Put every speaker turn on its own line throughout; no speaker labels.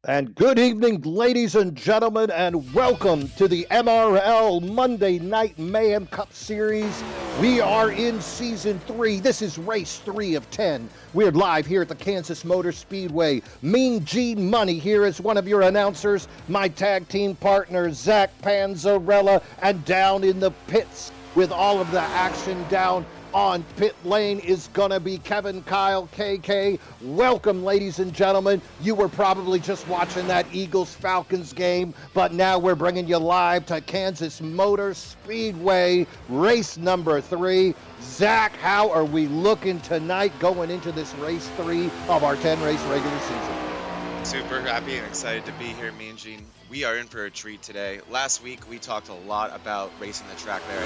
And good evening, ladies and gentlemen, and welcome to the MRL Monday Night Mayhem Cup Series. We are in Season 3. This is Race 3 of 10. We're live here at the Kansas Motor Speedway. Mean Gene Money here is one of your announcers, my tag team partner, Zach Panzarella, and down in the pits with all of the action down on pit lane is gonna be Kevin Kyle KK. Welcome, ladies and gentlemen. You were probably just watching that Eagles-Falcons game, but now we're bringing you live to Kansas Motor Speedway, race number 3. Zach, how are we looking tonight going into this race 3 of our 10-race regular season?
Super happy and excited to be here, me and Gene. We are in for a treat today. Last week, we talked a lot about racing the track there.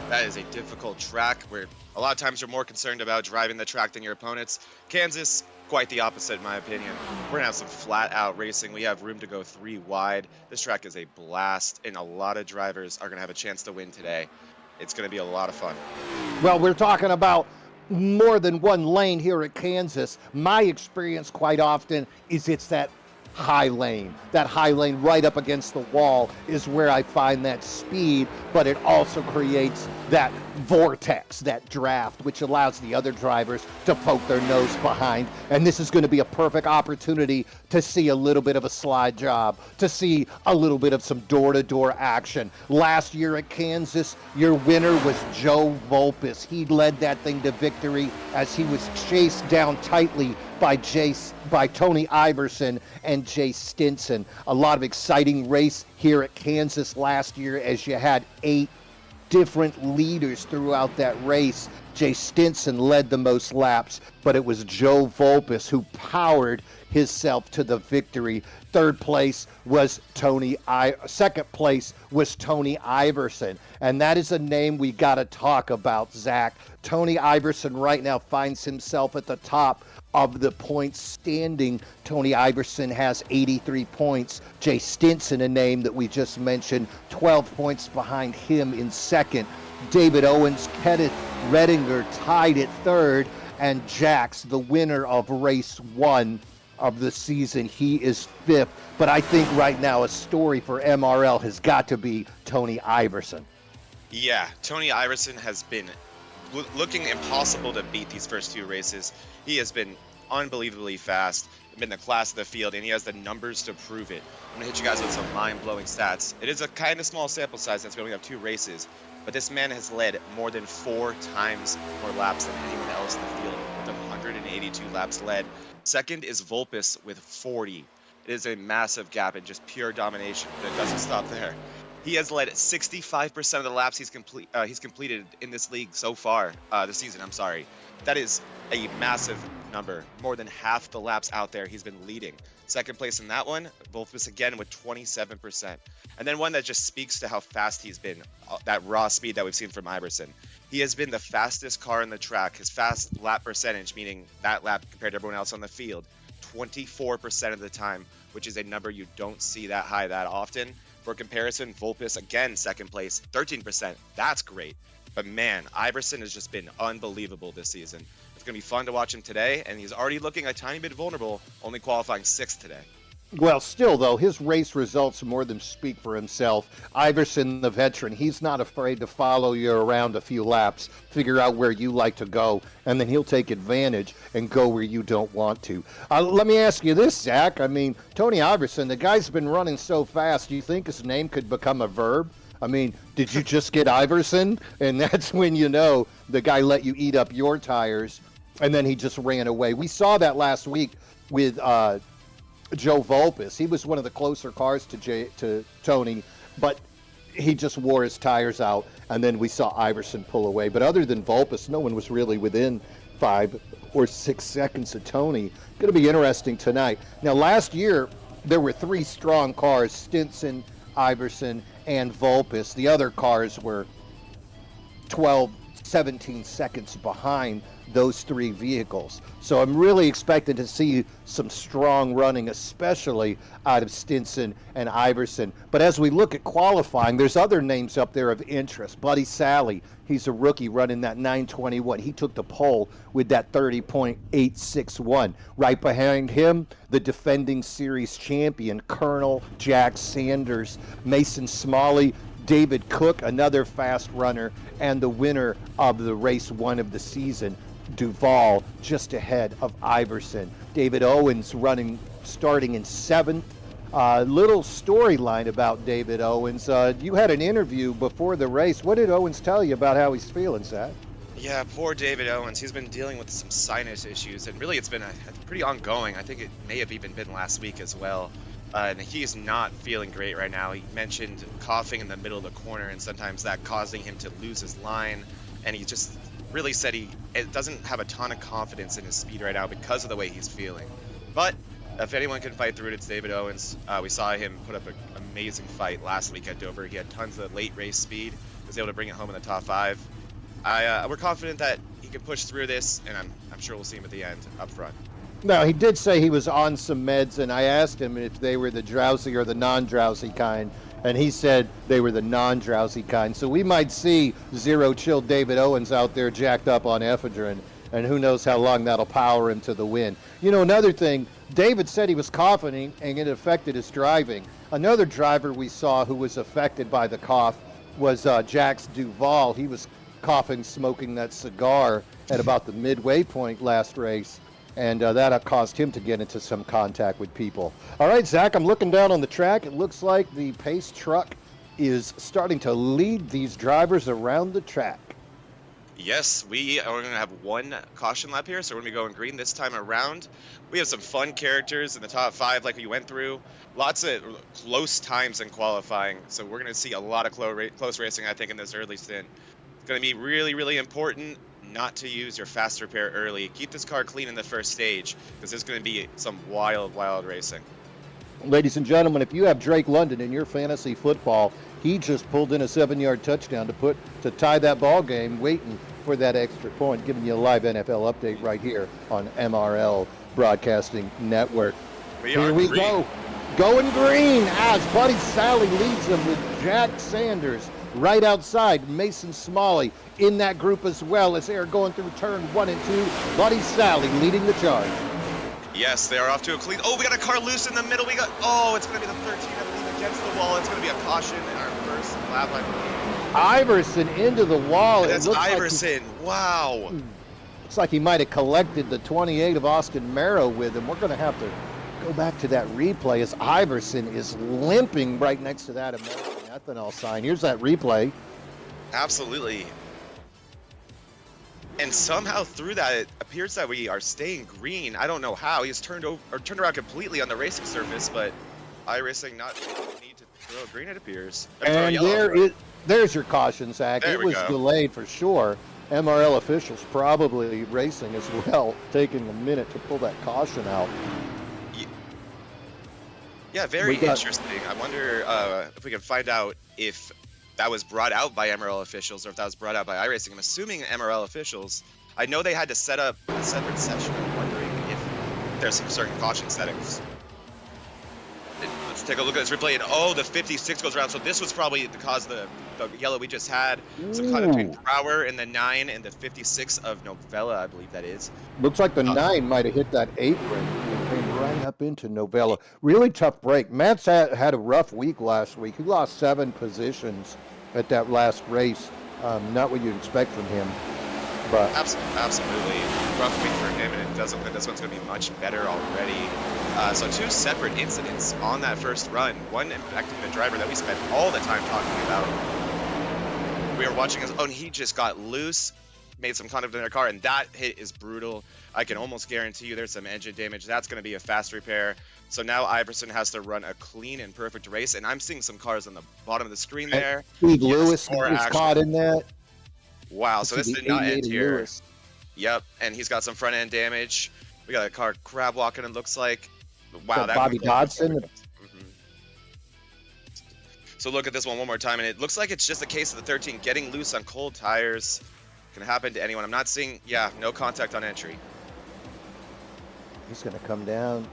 That is a difficult track where a lot of times you're more concerned about driving the track than your opponents. Kansas, quite the opposite in my opinion. We're gonna have some flat out racing. We have room to go 3 wide. This track is a blast and a lot of drivers are gonna have a chance to win today. It's gonna be a lot of fun.
Well, we're talking about more than one lane here at Kansas. My experience quite often is it's that high lane. That high lane right up against the wall is where I find that speed, but it also creates that vortex, that draft, which allows the other drivers to poke their nose behind. And this is going to be a perfect opportunity to see a little bit of a slide job, to see a little bit of some door-to-door action. Last year at Kansas, your winner was Joe Volpis. He led that thing to victory as he was chased down tightly by Tony Iverson and Jay Stinson. A lot of exciting race here at Kansas last year as you had 8 different leaders throughout that race. Jay Stinson led the most laps, but it was Joe Volpis who powered himself to the victory. Second place was Tony Iverson, and that is a name we got to talk about, Zach. Tony Iverson right now finds himself at the top of the points standing. Tony Iverson has 83 points. Jay Stinson, a name that we just mentioned, 12 points behind him in second. David Owens, Kenneth Redinger tied at third, and Jax, the winner of race 1 of the season, he is 5th. But I think right now a story for MRL has got to be Tony Iverson.
Yeah, Tony Iverson has been looking impossible to beat these first 2 races. He has been unbelievably fast, been the class of the field, and he has the numbers to prove it. I'm gonna hit you guys with some mind-blowing stats. It is a kind of small sample size since we only have 2 races, but this man has led more than 4 times more laps than anyone else in the field, with 182 laps led. Second is Volpis with 40. It is a massive gap and just pure domination, but it doesn't stop there. He has led 65% of the laps he's completed in this league so far, this season, I'm sorry. That is a massive number. More than half the laps out there he's been leading. Second place in that one, Volpis again with 27%. And then one that just speaks to how fast he's been, that raw speed that we've seen from Iverson. He has been the fastest car in the track. His fast lap percentage, meaning that lap compared to everyone else on the field, 24% of the time, which is a number you don't see that high that often. For comparison, Volpis, again, second place, 13%. That's great. But man, Iverson has just been unbelievable this season. It's going to be fun to watch him today, and he's already looking a tiny bit vulnerable, only qualifying 6th today.
Well, still, though, his race results more than speak for himself. Iverson, the veteran, he's not afraid to follow you around a few laps, figure out where you like to go, and then he'll take advantage and go where you don't want to. Let me ask you this, Zach. I mean, Tony Iverson, the guy's been running so fast, do you think his name could become a verb? I mean, did you just get Iverson? And that's when you know the guy let you eat up your tires, and then he just ran away. We saw that last week with Joe Volpis. He was one of the closer cars to Tony, but he just wore his tires out, and then we saw Iverson pull away. But other than Volpis, no one was really within 5 or 6 seconds of Tony. Going to be interesting tonight. Now, last year, there were 3 strong cars, Stinson, Iverson, and Volpis. The other cars were 12 17 seconds behind those three vehicles. So I'm really expecting to see some strong running, especially out of Stinson and Iverson. But as we look at qualifying, there's other names up there of interest. Buddy Sally, he's a rookie running that 921. He took the pole with that 30.861. Right behind him, the defending series champion, Colonel Jack Sanders, Mason Smalley, David Cook, another fast runner, and the winner of the race one of the season, Duval, just ahead of Iverson. David Owens starting in 7th. Little storyline about David Owens. You had an interview before the race. What did Owens tell you about how he's feeling, Zach?
Yeah, poor David Owens. He's been dealing with some sinus issues, and really it's been pretty ongoing. I think it may have even been last week as well. And he's not feeling great right now. He mentioned coughing in the middle of the corner, and sometimes that causing him to lose his line. And he just really said he doesn't have a ton of confidence in his speed right now because of the way he's feeling. But if anyone can fight through it, it's David Owens. We saw him put up an amazing fight last week at Dover. He had tons of late race speed. He was able to bring it home in the top 5. We're confident that he can push through this, and I'm sure we'll see him at the end up front.
No, he did say he was on some meds, and I asked him if they were the drowsy or the non-drowsy kind, and he said they were the non-drowsy kind. So we might see zero-chill David Owens out there jacked up on ephedrine, and who knows how long that'll power him to the win. You know, another thing, David said he was coughing, and it affected his driving. Another driver we saw who was affected by the cough was Jax Duval. He was coughing, smoking that cigar at about the midway point last race. And that caused him to get into some contact with people. All right, Zach, I'm looking down on the track. It looks like the Pace truck is starting to lead these drivers around the track.
Yes, we are going to have one caution lap here, so we're going to be going green this time around. We have some fun characters in the top 5 like we went through. Lots of close times in qualifying, so we're going to see a lot of close racing, I think, in this early stint. It's going to be really, really important not to use your fast repair early. Keep this car clean in the first stage, because there's going to be some wild, wild racing.
Ladies and gentlemen, if you have Drake London in your fantasy football, he just pulled in a 7-yard touchdown to tie that ball game, waiting for that extra point, giving you a live NFL update right here on MRL Broadcasting Network. Here we go. Going green as Buddy Sally leads them with Jack Sanders right outside. Mason Smalley in that group as well as they're going through turn 1 and 2. Buddy Sally leading the charge.
Yes, they are off to a clean. Oh, we got a car loose in the middle. It's going to be the 13, I believe, against the wall. It's going to be a caution in our first lap, I believe.
Iverson into the wall.
That's Iverson. Wow.
Looks like he might have collected the 28 of Austin Merrow with him. We're going to have to go back to that replay as Iverson is limping right next to that American ethanol sign. Here's that replay.
Absolutely. And somehow through that, it appears that we are staying green. I don't know how. He's turned around completely on the racing surface, but iRacing not need to throw green, it appears.
And there's your caution, Zach. It was delayed for sure. MRL officials probably racing as well, taking a minute to pull that caution out.
Yeah, very interesting. I wonder if we can find out if that was brought out by MRL officials or if that was brought out by iRacing. I'm assuming MRL officials. I know they had to set up a separate session. I'm wondering if there's some certain caution settings. Let's take a look at this replay. And the 56 goes around. So this was probably the cause of the yellow we just had. Some kind of between Brower and the 9 and the 56 of Novella, I believe that is.
Looks like the 9 might have hit that apron and came right up into Novella. Really tough break. Matt's had a rough week last week. He lost 7 positions at that last race. Not what you'd expect from him. But
absolutely. Rough week for him, and it doesn't look like this one's going to be much better already. So 2 separate incidents on that first run. One affecting the driver that we spent all the time talking about. We were watching and he just got loose, made some contact in their car, and that hit is brutal. I can almost guarantee you there's some engine damage. That's going to be a fast repair. So now Iverson has to run a clean and perfect race, and I'm seeing some cars on the bottom of the screen there.
Steve Lewis was caught in that.
Wow, so this did not end here. Lewis. Yep, and he's got some front end damage. We got a car crab walking, it looks like. Wow, that
Bobby Dodson.
So look at this one more time, and it looks like it's just a case of the 13 getting loose on cold tires. Can happen to anyone. I'm not seeing, yeah, no contact on entry.
He's going to come down,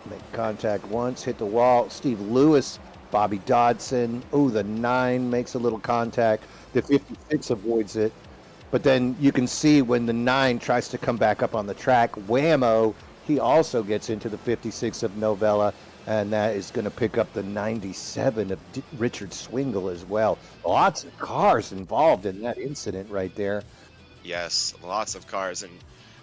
make contact once, hit the wall. Steve Lewis, Bobby Dodson. Oh, the 9 makes a little contact. The 56 avoids it. But then you can see when the 9 tries to come back up on the track, whammo, he also gets into the 56 of Novella, and that is going to pick up the 97 of Richard Swingle as well. Lots of cars involved in that incident right there.
Yes, lots of cars. And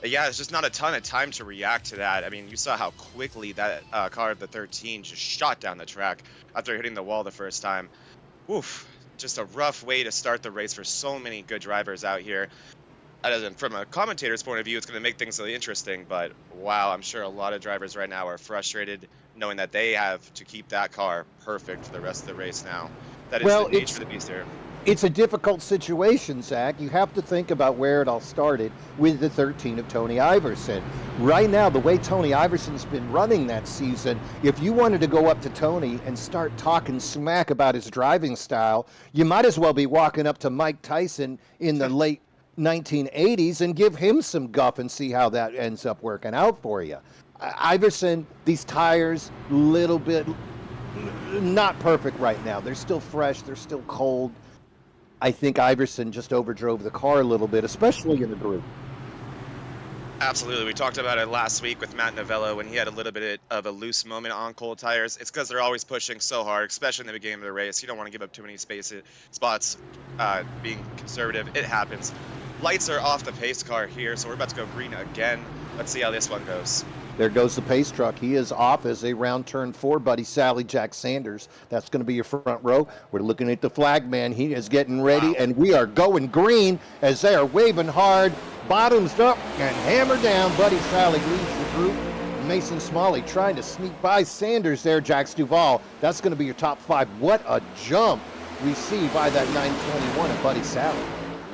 yeah, it's just not a ton of time to react to that. I mean, you saw how quickly that car of the 13 just shot down the track after hitting the wall the first time. Oof, just a rough way to start the race for so many good drivers out here. From a commentator's point of view, it's going to make things really interesting, but wow, I'm sure a lot of drivers right now are frustrated knowing that they have to keep that car perfect for the rest of the race now. That is the nature of the beast here.
It's a difficult situation, Zach. You have to think about where it all started with the 13 of Tony Iverson. Right now, the way Tony Iverson's been running that season, if you wanted to go up to Tony and start talking smack about his driving style, you might as well be walking up to Mike Tyson in the late 1980s and give him some guff and see how that ends up working out for you. Iverson, these tires, little bit not perfect right now. They're still fresh. They're still cold. I think Iverson just overdrove the car a little bit, especially in the group.
Absolutely. We talked about it last week with Matt Novello when he had a little bit of a loose moment on cold tires. It's because they're always pushing so hard, especially in the beginning of the race. You don't want to give up too many spots, being conservative. It happens. Lights are off the pace car here, so we're about to go green again. Let's see how this one goes.
There goes the pace truck. He is off as a round turn 4, Buddy Sally, Jack Sanders. That's going to be your front row. We're looking at the flag man. He is getting ready, wow. And we are going green as they are waving hard. Bottoms up and hammer down. Buddy Sally leads the group. Mason Smalley trying to sneak by Sanders there. Jax Duval. That's going to be your top 5. What a jump we see by that 921 of Buddy Sally.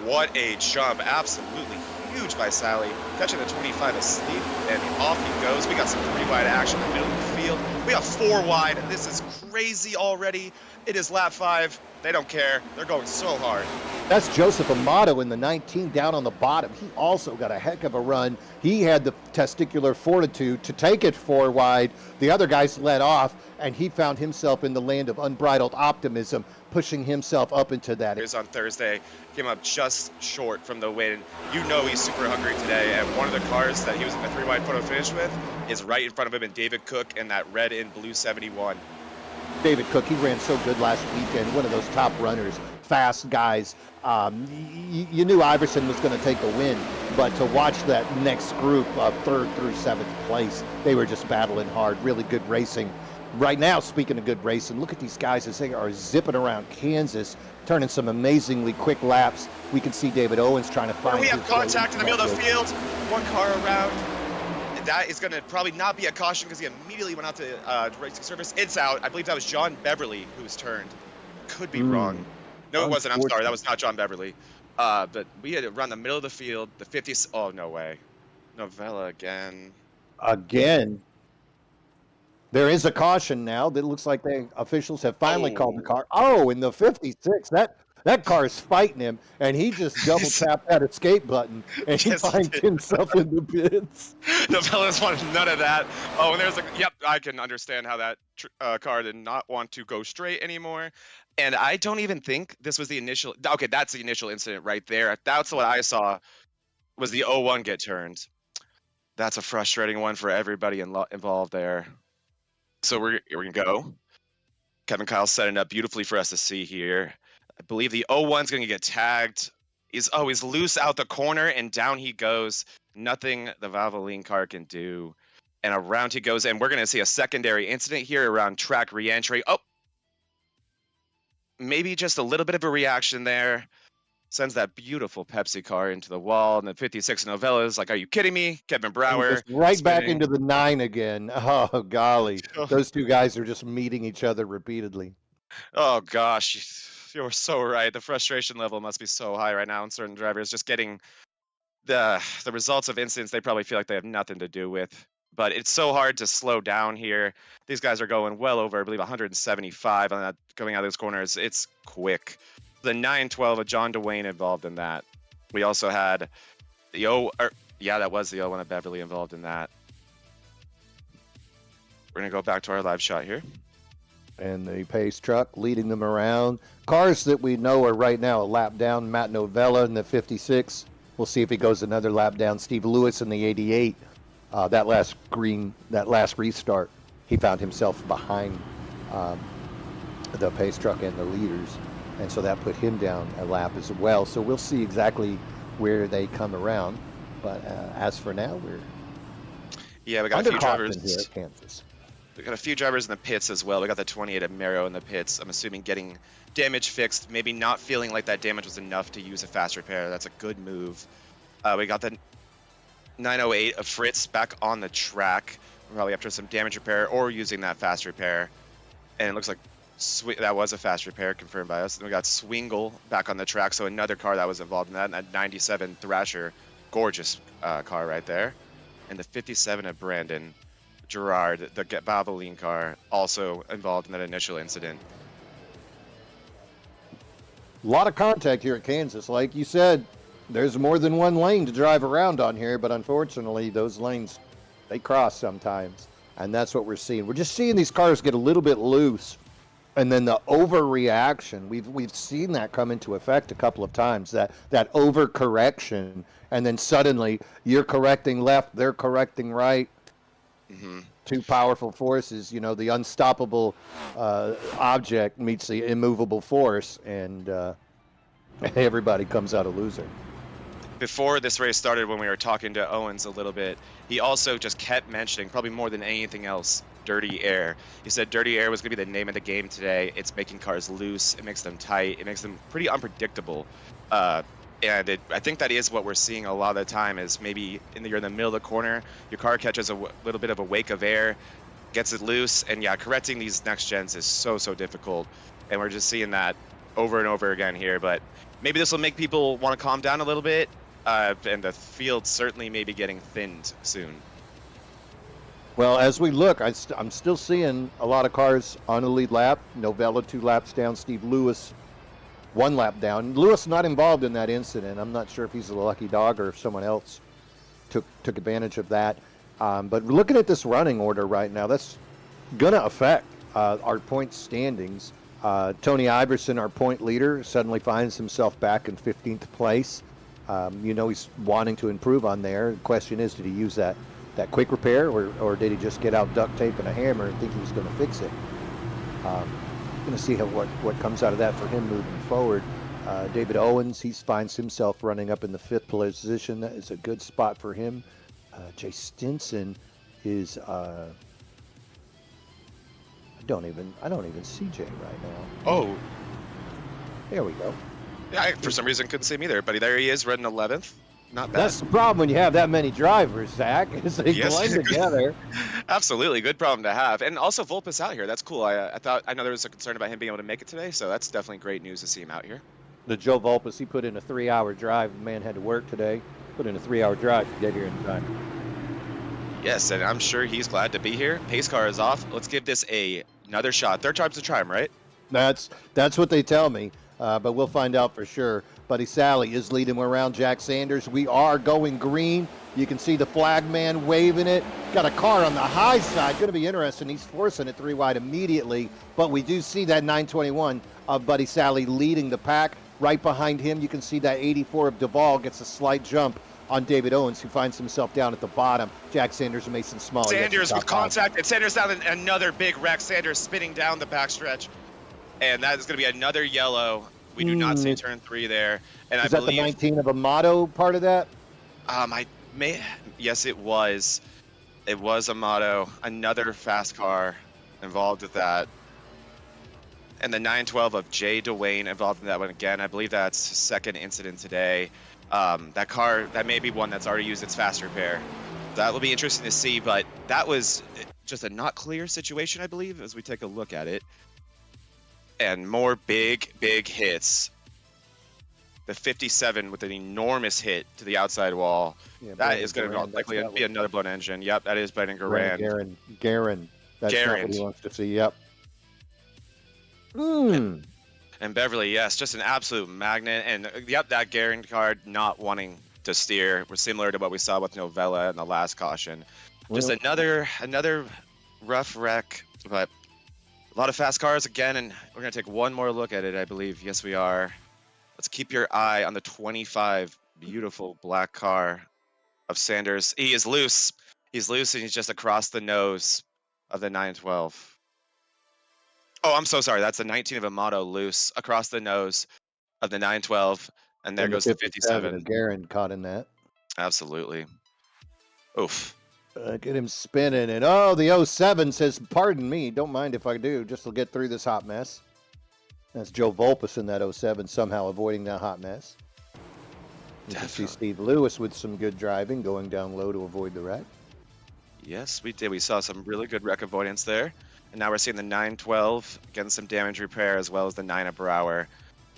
What a jump. Absolutely huge by Sally, catching the 25 asleep, and off he goes. We got some 3 wide action in the middle of the field. We got 4 wide. This is crazy already. It is lap 5. They don't care. They're going so hard.
That's Joseph Amato in the 19 down on the bottom. He also got a heck of a run. He had the testicular fortitude to take it 4 wide. The other guys let off, and he found himself in the land of unbridled optimism, pushing himself up into that.
It was on Thursday, came up just short from the win. You know he's super hungry today, and one of the cars that he was in the 3 wide photo finish with is right in front of him in David Cook in that red and blue 71.
David Cook, he ran so good last weekend, one of those top runners, fast guys. You knew Iverson was going to take the win, but to watch that next group of 3rd through 7th place, they were just battling hard, really good racing. Right now, speaking of good racing, look at these guys as they are zipping around Kansas, turning some amazingly quick laps. We can see David Owens trying to find.
We have contact in the middle of the field, 1 car around. That is going to probably not be a caution because he immediately went out to racing service. It's out. I believe that was John Beverly who was turned. Could be wrong. No, it wasn't. I'm sorry. That was not John Beverly. But we had to run the middle of the field. The 50s. Oh, no way. Novella again.
Again. There is a caution now. That looks like the officials have finally called the car. Oh, in the 56. That car is fighting him, and he just double tapped that escape button, and he finds himself in the pits.
The fellas wanted none of that. Oh, and there's yep, I can understand how that car did not want to go straight anymore. And I don't even think this was the initial. Okay, that's the initial incident right there. That's what I saw was the 01 get turned. That's a frustrating one for everybody involved there. So we're going to go. Kevin Kyle's setting up beautifully for us to see here. I believe the 01's going to get tagged. He's loose out the corner, and down he goes. Nothing the Valvoline car can do. And around he goes, and we're going to see a secondary incident here around track reentry. Oh, maybe just a little bit of a reaction there. Sends that beautiful Pepsi car into the wall, and the 56 Novellas like, are you kidding me? Kevin Brower.
Right spinning back into the 9 again. Oh, golly. Those 2 guys are just meeting each other repeatedly.
Oh, gosh. You're so right. The frustration level must be so high right now in certain drivers, just getting the results of incidents they probably feel like they have nothing to do with. But it's so hard to slow down here. These guys are going well over, I believe, 175 on that coming out of those corners. It's quick. The 912 of John DeWayne involved in that. We also had the yeah, that was the 01 of Beverly involved in that. We're going to go back to our live shot here.
And the pace truck leading them around. Cars that we know are right now a lap down. Matt Novella in the 56. We'll see if he goes another lap down. Steve Lewis in the 88. That last restart, he found himself behind the pace truck and the leaders. And so that put him down a lap as well. So we'll see exactly where they come around. But as for now,
we got a few drivers
here at Kansas.
We got a few drivers in the pits as well. We got the 28 of Mero in the pits. I'm assuming getting damage fixed, maybe not feeling like that damage was enough to use a fast repair. That's a good move. We got the 908 of Fritz back on the track, probably after some damage repair or using that fast repair. And it looks like that was a fast repair confirmed by us. And we got Swingle back on the track, so another car that was involved in that. And that 97 Thrasher, gorgeous car right there. And the 57 of Brandon Gerard, the Baboline car, also involved in that initial incident.
A lot of contact here at Kansas. Like you said, there's more than one lane to drive around on here, but unfortunately, those lanes, they cross sometimes. And that's what we're seeing. We're just seeing these cars get a little bit loose. And then the overreaction, we've seen that come into effect a couple of times, that overcorrection. And then suddenly, you're correcting left, they're correcting right. Mm-hmm. Two powerful forces, the unstoppable object meets the immovable force, and everybody comes out a loser.
Before this race started, when we were talking to Owens a little bit, he also just kept mentioning, probably more than anything else, dirty air. He said dirty air was going to be the name of the game today. It's making cars loose. It makes them tight. It makes them pretty unpredictable. And I think that is what we're seeing a lot of the time, is maybe you're in the middle of the corner, your car catches a little bit of a wake of air, gets it loose, and yeah, correcting these next gens is so difficult. And we're just seeing that over and over again here. But maybe this will make people want to calm down a little bit, and the field certainly may be getting thinned soon.
Well, as we look, I'm still seeing a lot of cars on the lead lap. Novella 2 laps down, Steve Lewis 1 lap down. Lewis not involved in that incident. I'm not sure if he's a lucky dog or if someone else took advantage of that. But looking at this running order right now, that's going to affect our point standings. Tony Iverson, our point leader, suddenly finds himself back in 15th place. He's wanting to improve on there. The question is, did he use that quick repair, or did he just get out duct tape and a hammer and think he was going to fix it? Going to see what comes out of that for him moving forward. David Owens, he finds himself running up in the 5th position. That is a good spot for him. Jay Stinson is I don't even see Jay right now.
Oh,
there we go.
Yeah, I, for some reason couldn't see him either, but there he is, running 11th. Not bad.
That's the problem when you have that many drivers, Zach. Is they blend together.
Absolutely, good problem to have. And also Volpus out here. That's cool. I know there was a concern about him being able to make it today, so that's definitely great news to see him out here.
The Joe Volpus, he put in a 3-hour drive. The man had to work today. Put in a 3-hour drive to get here in time.
Yes, and I'm sure he's glad to be here. Pace car is off. Let's give this another shot. Third time's the charm, right?
That's what they tell me, but we'll find out for sure. Buddy Sally is leading around Jack Sanders. We are going green. You can see the flag man waving it. Got a car on the high side. Going to be interesting. He's forcing it 3 wide immediately. But we do see that 921 of Buddy Sally leading the pack. Right behind him, you can see that 84 of Duvall gets a slight jump on David Owens, who finds himself down at the bottom. Jack Sanders and Mason Small.
Sanders with contact, and Sanders down in another big wreck. Sanders spinning down the backstretch. And that is going to be another yellow. We do not see turn 3 there. And
is that the 19 of Amato part of that?
Yes, it was. It was Amato. Another fast car involved with that. And the 912 of Jay Dwayne involved in that one again. I believe that's his second incident today. That car, that may be one that's already used its fast repair. That will be interesting to see, but that was just a not clear situation, I believe, as we take a look at it. And more big hits. The 57 with an enormous hit to the outside wall. Yeah, that is going to likely be another blown engine. Yep, that is Brandon Garand.
Garen. That's not what he wants to see. Yep.
And Beverly, yes, just an absolute magnet. And yep, that Garen card not wanting to steer was similar to what we saw with Novella in the last caution. Just
Well,
another rough wreck, but a lot of fast cars again, and we're gonna take one more look at it, I believe. Yes, we are. Let's keep your eye on the 25 beautiful black car of Sanders. He is loose. He's loose, and he's just across the nose of the 912. Oh, I'm so sorry. That's the 19 of Amato loose across the nose of the 912, and there
and the
goes the
57
57.
of Garen caught in that.
Absolutely. Oof.
Get him spinning, and oh, the 07 says, "Pardon me, don't mind if I do, just to get through this hot mess." That's Joe Volpus in that 07, somehow avoiding that hot mess. You can see Steve Lewis with some good driving, going down low to avoid the wreck.
Yes, we did. We saw some really good wreck avoidance there. And now we're seeing the 912 getting some damage repair, as well as the 9 of Brower.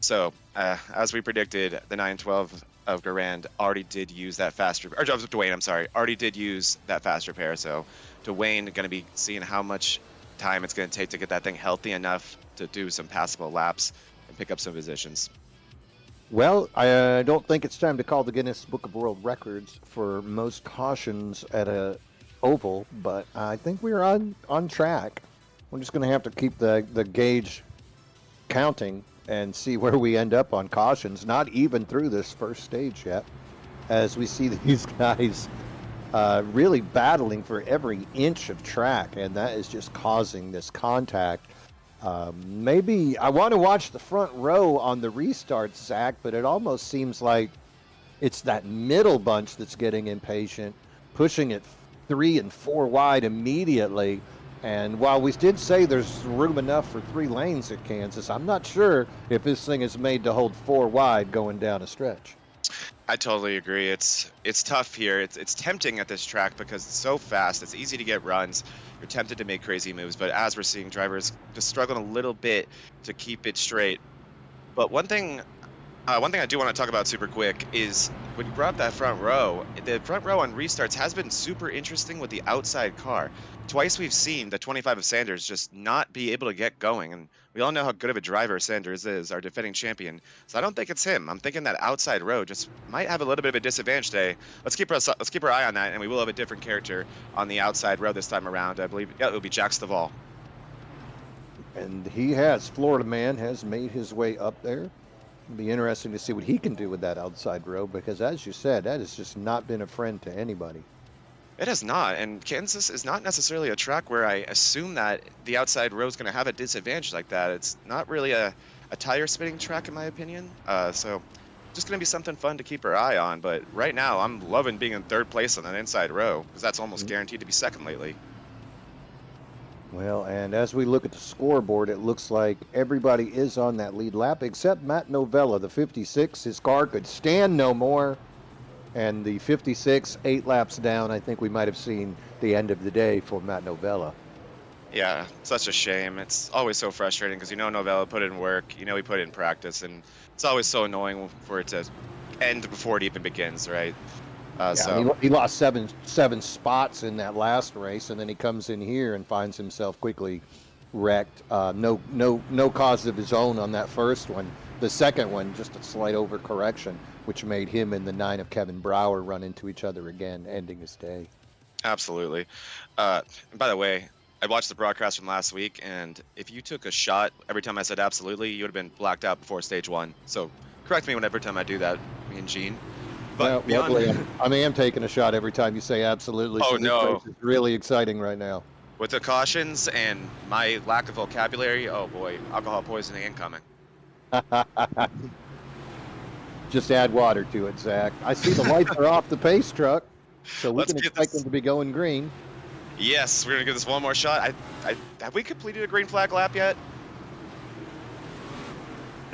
So, as we predicted, the 912 of Garand already did use that fast repair. Or Dwayne, I'm sorry, already did use that fast repair. So, Dwayne going to be seeing how much time it's going to take to get that thing healthy enough to do some passable laps and pick up some positions.
Well, I don't think it's time to call the Guinness Book of World Records for most cautions at a oval, but I think we're on track. We're just going to have to keep the gauge counting and see where we end up on cautions, not even through this first stage yet, as we see these guys really battling for every inch of track, and that is just causing this contact. Maybe I want to watch the front row on the restart, Zach, but it almost seems like it's that middle bunch that's getting impatient, pushing it 3 and 4 wide immediately. And while we did say there's room enough for 3 lanes at Kansas, I'm not sure if this thing is made to hold 4 wide going down a stretch.
I totally agree. It's tough here. It's tempting at this track because it's so fast. It's easy to get runs. You're tempted to make crazy moves, but as we're seeing drivers just struggling a little bit to keep it straight. But one thing I do want to talk about super quick is when you brought up that front row, the front row on restarts has been super interesting with the outside car. Twice we've seen the 25 of Sanders just not be able to get going, and we all know how good of a driver Sanders is, our defending champion. So I don't think it's him. I'm thinking that outside row just might have a little bit of a disadvantage today. Let's keep our eye on that, and we will have a different character on the outside row this time around. I believe it will be Jack Staval.
And he has, Florida man has made his way up there. It'll be interesting to see what he can do with that outside row, because as you said, that has just not been a friend to anybody.
It has not, and Kansas is not necessarily a track where I assume that the outside row is going to have a disadvantage like that. It's not really a tire spinning track, in my opinion. So just going to be something fun to keep our eye on. But right now, I'm loving being in third place on that inside row, because that's almost guaranteed to be second lately.
Well, and as we look at the scoreboard, it looks like everybody is on that lead lap except Matt Novella, the 56. His car could stand no more. And the 56, 8 laps down, I think we might have seen the end of the day for Matt Novella.
Yeah, such a shame. It's always so frustrating because Novella put in work, he put in practice, and it's always so annoying for it to end before it even begins, right?
So he lost seven spots in that last race, and then he comes in here and finds himself quickly wrecked. No cause of his own on that first one. The second one, just a slight overcorrection, which made him and the 9 of Kevin Brower run into each other again, ending his day.
Absolutely. And by the way, I watched the broadcast from last week, and if you took a shot every time I said absolutely, you would have been blacked out before stage 1. So correct me every time I do that, me and Gene. But
I am taking a shot every time you say absolutely.
Oh,
so
no.
This race is really exciting right now.
With the cautions and my lack of vocabulary, oh boy, alcohol poisoning incoming.
Just add water to it, Zach. I see the lights are off the pace truck, so we can expect them to be going green.
Yes, we're going to give this one more shot. Have we completed a green flag lap yet?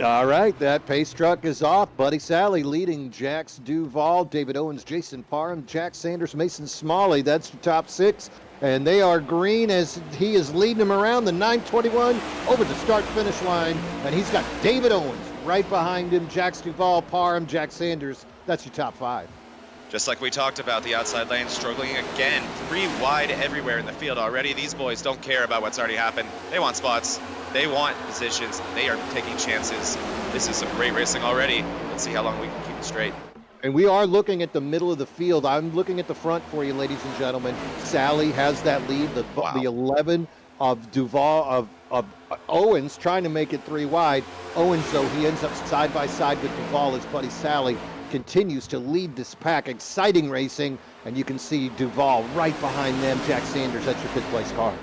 All right, that pace truck is off. Buddy Sally leading Jax Duval, David Owens, Jason Parham, Jack Sanders, Mason Smalley. That's the top 6. And they are green as he is leading them around the 921 over the start-finish line. And he's got David Owens right behind him, Jax Duval, Parham, Jack Sanders. That's your top 5.
Just like we talked about, the outside lane struggling again. 3 wide everywhere in the field already. These boys don't care about what's already happened. They want spots. They want positions. They are taking chances. This is some great racing already. Let's see how long we can keep it straight.
And we are looking at the middle of the field. I'm looking at the front for you, ladies and gentlemen. Sally has that lead. The 11 of Duval of Owens trying to make it 3 wide. Owens, though, he ends up side by side with Duval. His buddy Sally continues to lead this pack. Exciting racing, and you can see Duval right behind them. Jack Sanders, that's your 5th place car.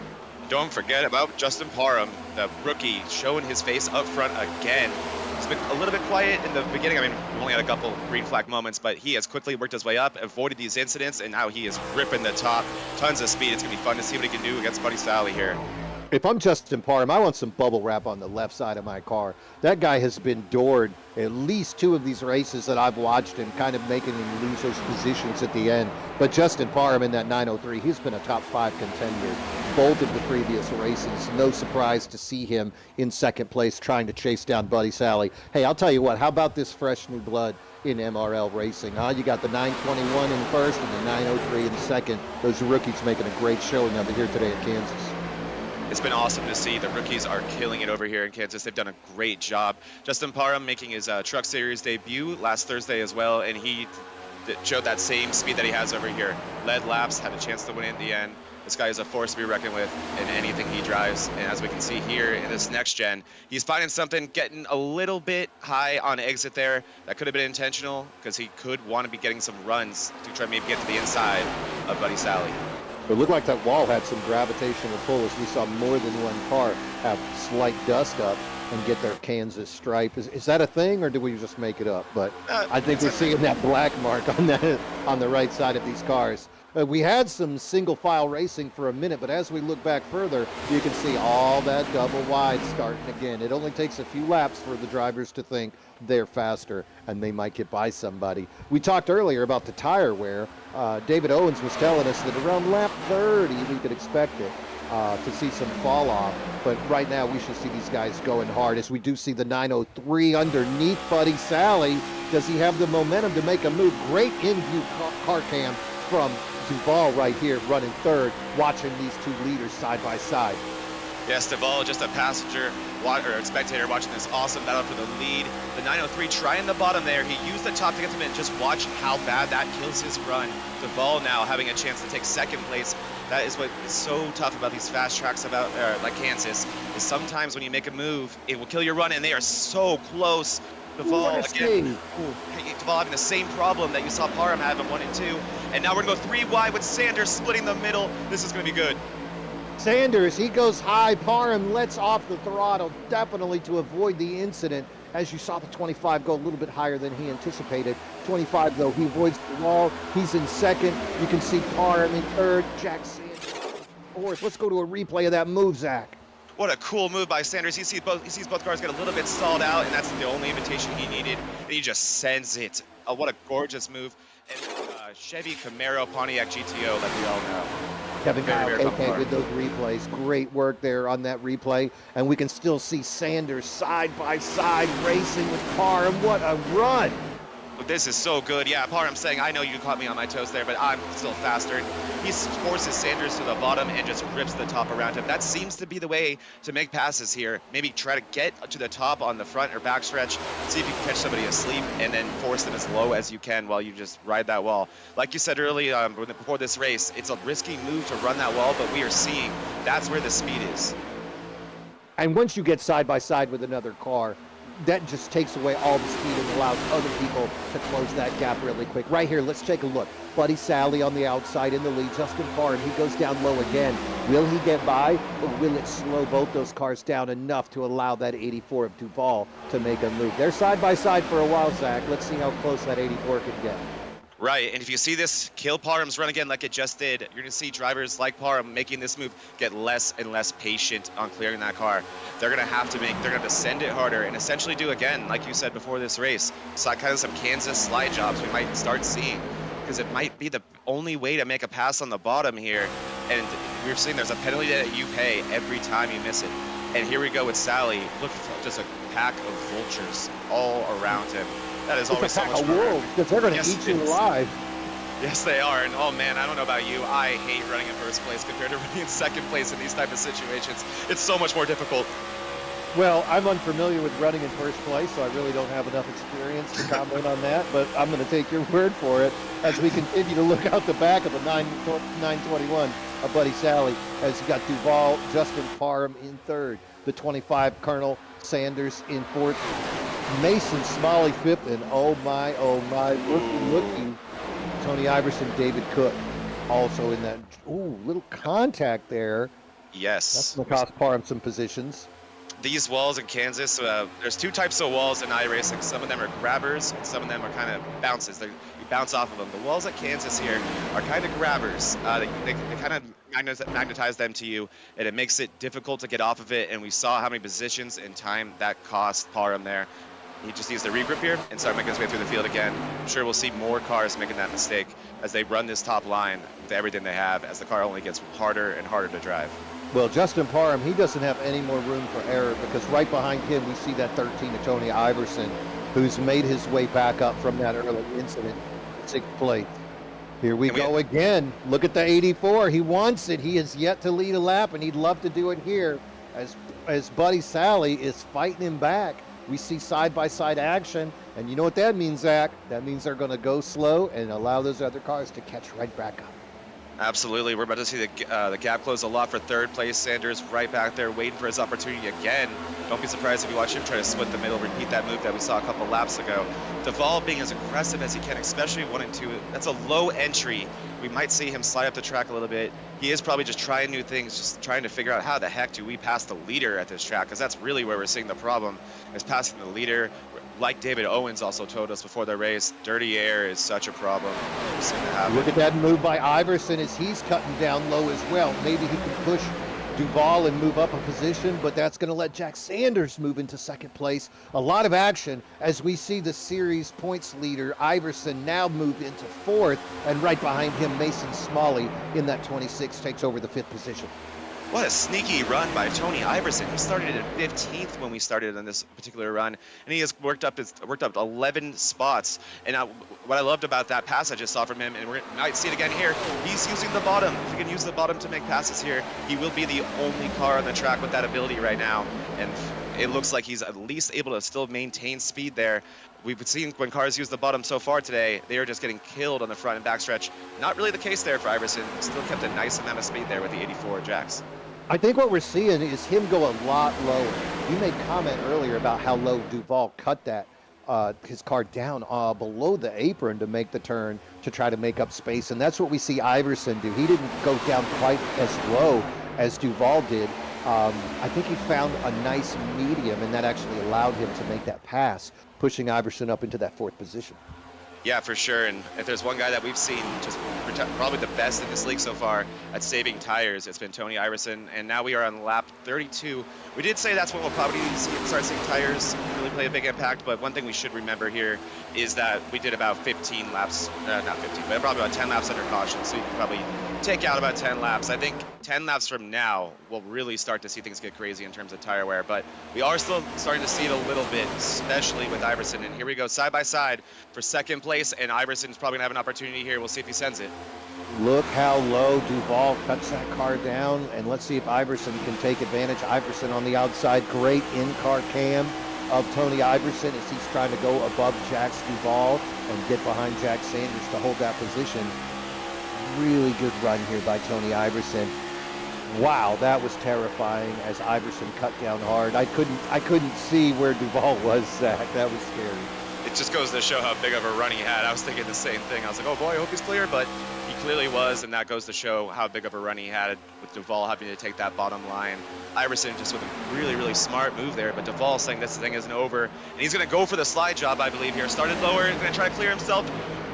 Don't forget about Justin Parham, the rookie, showing his face up front again. He's been a little bit quiet in the beginning. I mean, we've only had a couple green flag moments, but he has quickly worked his way up, avoided these incidents, and now he is ripping the top. Tons of speed. It's going to be fun to see what he can do against Buddy Sally here.
If I'm Justin Parham, I want some bubble wrap on the left side of my car. That guy has been doored at least 2 of these races that I've watched him, kind of making him lose those positions at the end. But Justin Parham in that 903, he's been a top 5 contender both of the previous races. No surprise to see him in 2nd place trying to chase down Buddy Sally. Hey, I'll tell you what, how about this fresh new blood in MRL racing, huh? You got the 921 in 1st and the 903 in 2nd. Those rookies making a great showing of it here today at Kansas.
It's been awesome to see. The rookies are killing it over here in Kansas. They've done a great job. Justin Parham making his Truck Series debut last Thursday as well, and he showed that same speed that he has over here. Led laps, had a chance to win in the end. This guy is a force to be reckoned with in anything he drives. And as we can see here in this next gen, he's finding something, getting a little bit high on exit there. That could have been intentional because he could want to be getting some runs to try to maybe get to the inside of Buddy Sally.
It looked like that wall had some gravitational pull as we saw more than one car have slight dust up and get their Kansas stripe. Is that a thing, or did we just make it up? But I think we're seeing that black mark on the right side of these cars. We had some single file racing for a minute, but as we look back further, you can see all that double wide starting again. It only takes a few laps for the drivers to think they're faster and they might get by somebody. We talked earlier about the tire wear. David Owens was telling us that around lap 30 we could expect it to see some fall off, but right now we should see these guys going hard as we do see the 903 underneath Buddy Sally. Does he have the momentum to make a move? Great in-view car cam from Duval right here running 3rd, watching these 2 leaders side by side.
Yes, Duval, just a passenger or a spectator watching this awesome battle for the lead. The 903 trying the bottom there. He used the top to get to him, and just watch how bad that kills his run. Duval now having a chance to take 2nd place. That is what is so tough about these fast tracks about like Kansas, is sometimes when you make a move, it will kill your run, and they are so close. Duval again. Duval having the same problem that you saw Parham have in 1 and 2. And now we're going to go 3 wide with Sanders splitting the middle. This is going to be good.
Sanders, he goes high. Parham lets off the throttle, definitely to avoid the incident. As you saw the 25 go a little bit higher than he anticipated. 25, though, he avoids the wall. He's in 2nd. You can see Parham in 3rd. Jack Sanders 4th. Let's go to a replay of that move, Zach.
What a cool move by Sanders. He sees both cars get a little bit stalled out, and that's the only invitation he needed. And he just sends it. What a gorgeous move. And Chevy Camaro Pontiac GTO, like we all know.
Kevin Kyle KK with those replays. Great work there on that replay. And we can still see Sanders side by side racing with Parham. What a run.
This is so good. Yeah, Parham saying, I know you caught me on my toes there, but I'm still faster. He forces Sanders to the bottom and just rips the top around him. That seems to be the way to make passes here. Maybe try to get to the top on the front or back stretch, see if you can catch somebody asleep, and then force them as low as you can while you just ride that wall. Like you said earlier, before this race, it's a risky move to run that wall, but we are seeing that's where the speed is.
And once you get side by side with another car, that just takes away all the speed and allows other people to close that gap really quick. Right here, let's take a look. Buddy Sally on the outside in the lead. Justin Parham, he goes down low again. Will he get by, or will it slow both those cars down enough to allow that 84 of Duval to make a move? They're side by side for a while, Zach. Let's see how close that 84 can get.
Right, and if you see this kill Parham's run again like it just did, you're going to see drivers like Parham making this move get less and less patient on clearing that car. They're going to have to send it harder and essentially do, again, like you said before this race, so kind of some Kansas slide jobs we might start seeing, because it might be the only way to make a pass on the bottom here. And we're seeing there's a penalty that you pay every time you miss it. And here we go with Sally. Look, just a pack of vultures all around him. That is always so much
wolves, because they're going to eat you alive.
Yes, they are. And oh man, I don't know about you. I hate running in first place compared to running in second place in these type of situations. It's so much more difficult.
Well, I'm unfamiliar with running in first place, so I really don't have enough experience to comment on that, but I'm going to take your word for it as we continue to look out the back of the 921 of Buddy Sally as you got Duval, Justin Parham in third, the 25 Colonel Sanders in fourth, Mason Smalley fifth, and oh my, looking, Tony Iverson, David Cook also in that. Ooh, little contact there.
Yes.
That's going to cost Parham some positions.
These walls in Kansas, there's two types of walls in iRacing. Some of them are grabbers, and some of them are kind of bounces. You bounce off of them. The walls at Kansas here are kind of grabbers. They kind of magnetize them to you, and it makes it difficult to get off of it. And we saw how many positions and time that cost Parham there. He just needs to regrip here and start making his way through the field again. I'm sure we'll see more cars making that mistake as they run this top line with everything they have, as the car only gets harder and harder to drive.
Well, Justin Parham, he doesn't have any more room for error because right behind him we see that 13 of Tony Iverson, who's made his way back up from that early incident, sixth place. Here we go again. Look at the 84. He wants it. He has yet to lead a lap, and he'd love to do it here as Buddy Sally is fighting him back. We see side-by-side action, and you know what that means, Zach? That means they're going to go slow and allow those other cars to catch right back up.
Absolutely. We're about to see the gap close a lot for third place. Sanders right back there waiting for his opportunity again. Don't be surprised if you watch him try to split the middle, repeat that move that we saw a couple laps ago. Duval being as aggressive as he can, especially 1 and 2. That's a low entry. We might see him slide up the track a little bit. He is probably just trying new things, just trying to figure out how the heck do we pass the leader at this track, because that's really where we're seeing the problem, is passing the leader. Like David Owens also told us before the race, dirty air is such a problem.
Look at that move by Iverson as he's cutting down low as well. Maybe he can push Duval and move up a position, but that's going to let Jack Sanders move into second place. A lot of action as we see the series points leader, Iverson, now move into fourth, and right behind him, Mason Smalley in that 26 takes over the fifth position.
What a sneaky run by Tony Iverson. He started at 15th when we started on this particular run, and he has worked up 11 spots. And what I loved about that pass I just saw from him, and we might see it again here, he's using the bottom. If he can use the bottom to make passes here, he will be the only car on the track with that ability right now. And it looks like he's at least able to still maintain speed there. We've seen when cars use the bottom so far today, they are just getting killed on the front and back stretch. Not really the case there for Iverson. Still kept a nice amount of speed there with the 84 Jacks.
I think what we're seeing is him go a lot lower. You made comment earlier about how low Duval cut that his car down below the apron to make the turn to try to make up space, and that's what we see Iverson do. He didn't go down quite as low as Duval did. I think he found a nice medium, and that actually allowed him to make that pass, pushing Iverson up into that fourth position.
Yeah, for sure. And if there's one guy that we've seen just probably the best in this league so far at saving tires, it's been Tony Iverson. And now we are on lap 32. We did say that's when we'll probably start seeing tires really play a big impact. But one thing we should remember here is that we did about 15 laps, not 15, but probably about 10 laps under caution. So you can probably take out about 10 laps. I think 10 laps from now, we'll really start to see things get crazy in terms of tire wear. But we are still starting to see it a little bit, especially with Iverson. And here we go, side by side for second place. And Iverson's probably going to have an opportunity here. We'll see if he sends it.
Look how low Duval cuts that car down. And let's see if Iverson can take advantage. Iverson on the outside, great in-car cam of Tony Iverson as he's trying to go above Jax Duval and get behind Jack Sanders to hold that position. Really good run here by Tony Iverson. Wow, that was terrifying as Iverson cut down hard. I couldn't see where Duval was, Zach. That was scary.
It just goes to show how big of a run he had. I was thinking the same thing. I was like, oh boy, I hope he's clear, but he clearly was, and that goes to show how big of a run he had with Duval having to take that bottom line. Iverson just with a really, really smart move there, but Duval saying this thing isn't over, and he's going to go for the slide job, I believe, here. Started lower, going to try to clear himself,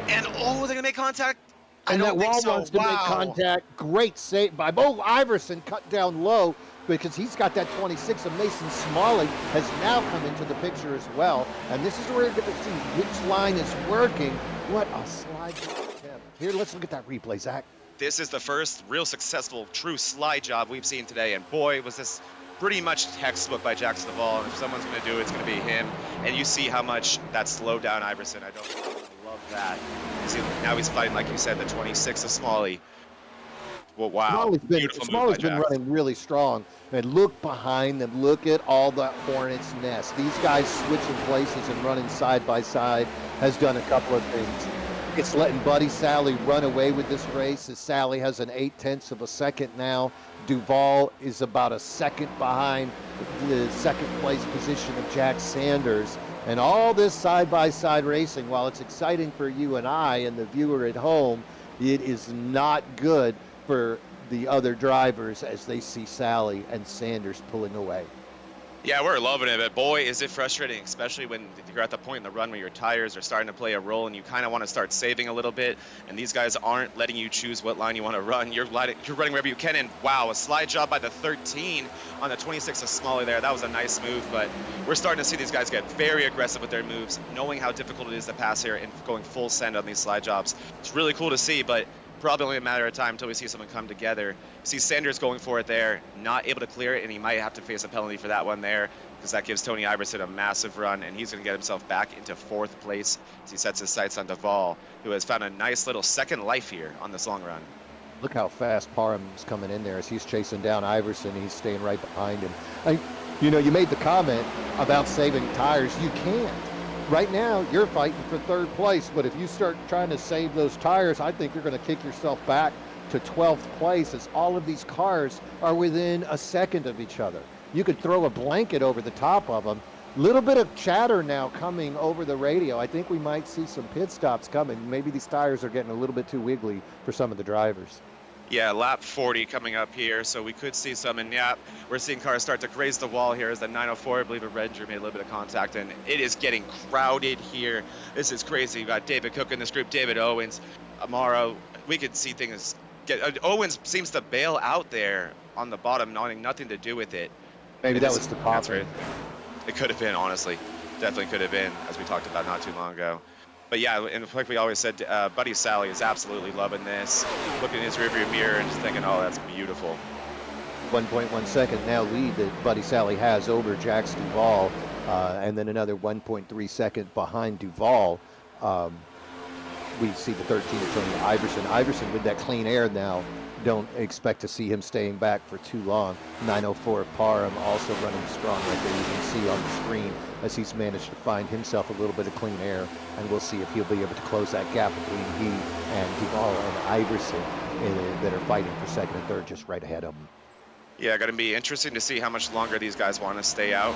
and oh, they're going to make contact.
And that wall wants to make contact. Great save by Iverson, cut down low because he's got that 26 of Mason Smalley has now come into the picture as well. And this is where we're going to see which line is working. What a slide attempt. Here, let's look at that replay, Zach.
This is the first real successful, true slide job we've seen today. And boy, was this pretty much textbook by Jax Duval. And if someone's going to do it, it's going to be him. And you see how much that slowed down Iverson. I love that. Now he's fighting, like you said, the 26 of Smalley. Well, wow. Beautiful move by
Smalley's been
Jax.
running really strong. And look behind them. Look at all the Hornets' nest. These guys switching places and running side by side has done a couple of things. It's letting Buddy Sally run away with this race, as Sally has an 0.8 of a second now. Duval is about a second behind the second place position of Jack Sanders. And all this side-by-side racing, while it's exciting for you and I and the viewer at home, it is not good for the other drivers as they see Sally and Sanders pulling away.
Yeah, we're loving it, but boy, is it frustrating, especially when you're at the point in the run where your tires are starting to play a role and you kind of want to start saving a little bit, and these guys aren't letting you choose what line you want to run. You're running wherever you can, and wow, a slide job by the 13 on the 26 of Smalley there. That was a nice move, but we're starting to see these guys get very aggressive with their moves, knowing how difficult it is to pass here and going full send on these slide jobs. It's really cool to see, but probably only a matter of time until we see someone come together. See Sanders going for it there, not able to clear it, and he might have to face a penalty for that one there, because that gives Tony Iverson a massive run, and he's going to get himself back into 4th place as he sets his sights on Duval, who has found a nice little second life here on this long run.
Look how fast Parham's coming in there as he's chasing down Iverson. He's staying right behind him. You made the comment about saving tires. You can't. Right now, you're fighting for 3rd place, but if you start trying to save those tires, I think you're going to kick yourself back to 12th place, as all of these cars are within a second of each other. You could throw a blanket over the top of them. Little bit of chatter now coming over the radio. I think we might see some pit stops coming. Maybe these tires are getting a little bit too wiggly for some of the drivers.
Yeah, lap 40 coming up here, so we could see some, and yeah, we're seeing cars start to graze the wall here as the 904, I believe, a Redger made a little bit of contact, and it is getting crowded here. This is crazy. You got David Cook in this group, David Owens, Amaro. We could see things get. Owens seems to bail out there on the bottom, wanting nothing to do with it.
Maybe that was the pop.
Right. It could have been, honestly. Definitely could have been, as we talked about not too long ago. But yeah, and like we always said, Buddy Sally is absolutely loving this. Looking in his rearview mirror and just thinking, oh, that's beautiful.
1.1 second now lead that Buddy Sally has over Jax Duval, and then another 1.3 second behind Duval. We see the 13 of Tony Iverson. Iverson with that clean air now. Don't expect to see him staying back for too long. 904 Parham also running strong right there. You can see on the screen as he's managed to find himself a little bit of clean air, and we'll see if he'll be able to close that gap between he and Duval and Iverson that are fighting for 2nd and 3rd just right ahead of him.
Yeah, going to be interesting to see how much longer these guys want to stay out.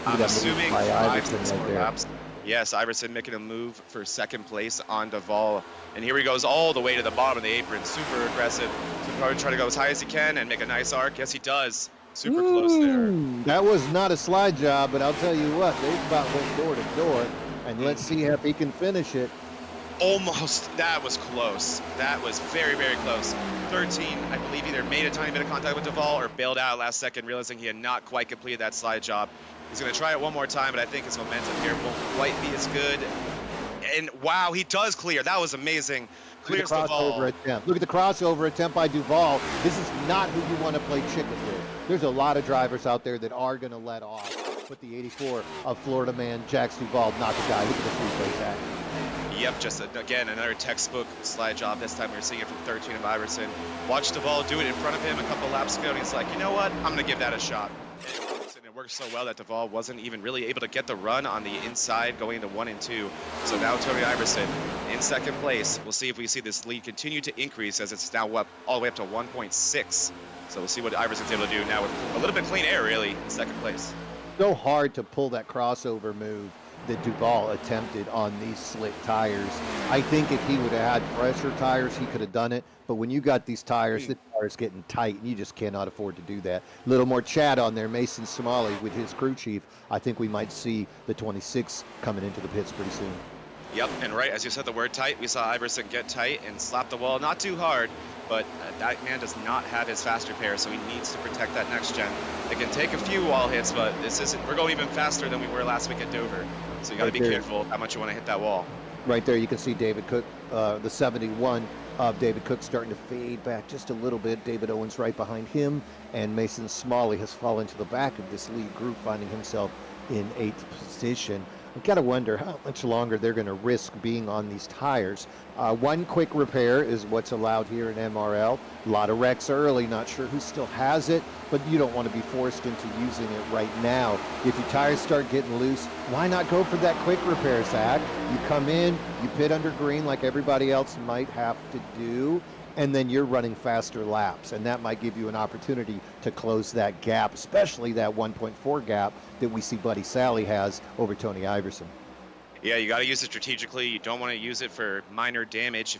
I'm assuming
by
5
Iverson
to 6
right
more
there.
laps. Yes, Iverson making a move for 2nd place on Duval. And here he goes all the way to the bottom of the apron. Super aggressive. So probably try to go as high as he can and make a nice arc. Yes, he does. Super close there.
That was not a slide job, but I'll tell you what, they about went door to door, and let's see if he can finish it.
Almost. That was close. That was very, very close. 13, I believe, either made a tiny bit of contact with Duval or bailed out last second, realizing he had not quite completed that slide job. He's going to try it one more time, but I think his momentum here won't quite be as good. And wow, he does clear. That was amazing. Clears the ball.
Look at the crossover attempt by Duval. This is not who you want to play chicken with. There's a lot of drivers out there that are going to let off. But the 84 of Florida man, Jax Duval, not the guy. Look at the 3-place act.
Yep, just again, another textbook slide job. This time we're seeing it from 13 of Iverson. Watch Duval do it in front of him a couple laps ago, and he's like, you know what? I'm going to give that a shot. And it worked so well that Duval wasn't even really able to get the run on the inside going into 1 and 2. So now Tony Iverson in 2nd place. We'll see if we see this lead continue to increase as it's now up all the way up to 1.6. So we'll see what Iverson's able to do now with a little bit of clean air, really, in 2nd place.
So hard to pull that crossover move that Duval attempted on these slick tires. I think if he would have had fresher tires, he could have done it. But when you got these tires, the tires getting tight, and you just cannot afford to do that. A little more chat on there. Mason Somali with his crew chief. I think we might see the 26 coming into the pits pretty soon.
Yep, and right as you said the word tight, we saw Iverson get tight and slap the wall. Not too hard, but that man does not have his faster pair, so he needs to protect that next gen. It can take a few wall hits, but this isn't. We're going even faster than we were last week at Dover, so you got to be careful how much you want to hit that wall.
Right there, you can see David Cook, the 71 of David Cook starting to fade back just a little bit. David Owens right behind him, and Mason Smalley has fallen to the back of this lead group, finding himself in 8th position. You got to wonder how much longer they're going to risk being on these tires. One quick repair is what's allowed here in MRL. A lot of wrecks early, not sure who still has it, but you don't want to be forced into using it right now. If your tires start getting loose, why not go for that quick repair, Zach? You come in, you pit under green like everybody else might have to do, and then you're running faster laps, and that might give you an opportunity to close that gap, especially that 1.4 gap that we see Buddy Sally has over Tony Iverson.
Yeah, you got to use it strategically. You don't want to use it for minor damage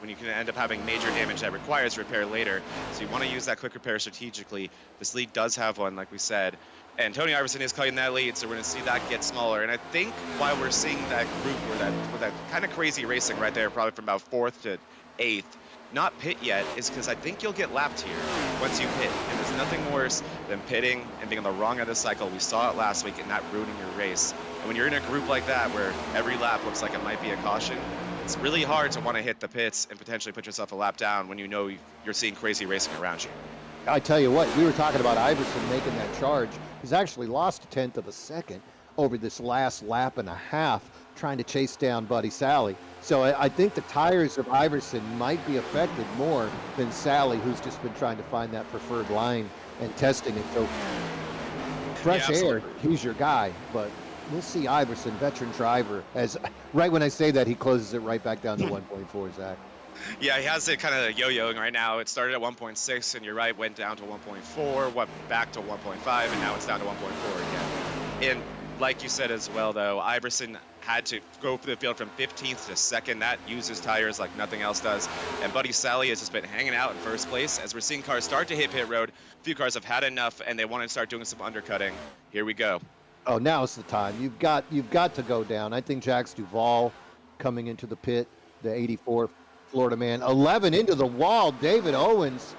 when you can end up having major damage that requires repair later. So you want to use that quick repair strategically. This lead does have one, like we said. And Tony Iverson is cutting that lead, so we're going to see that get smaller. And I think why we're seeing that group with that kind of crazy racing right there, probably from about 4th to 8th, not pit yet, is because I think you'll get lapped here once you pit. And there's nothing worse than pitting and being on the wrong end of the cycle. We saw it last week and not ruining your race. And when you're in a group like that where every lap looks like it might be a caution, it's really hard to want to hit the pits and potentially put yourself a lap down when you know you're seeing crazy racing around you.
I tell you what, we were talking about Iverson making that charge. He's actually lost a 1/10 of a second over this last lap and a half trying to chase down Buddy Sally. So I think the tires of Iverson might be affected more than Sally, who's just been trying to find that preferred line and testing it. So fresh air, he's your guy, but we'll see Iverson, veteran driver, as right when I say that, he closes it right back down to 1.4, Zach.
Yeah, he has it kind of yo-yoing right now. It started at 1.6, and you're right, went down to 1.4, went back to 1.5, and now it's down to 1.4 again. And like you said as well, though, Iverson had to go for the field from 15th to 2nd. That uses tires like nothing else does. And Buddy Sally has just been hanging out in first place. As we're seeing cars start to hit pit road, a few cars have had enough, and they want to start doing some undercutting. Here we go.
Oh, now's the time. You've got to go down. I think Jax Duvall coming into the pit, the 84 Florida man. 11 into the wall, David Owens.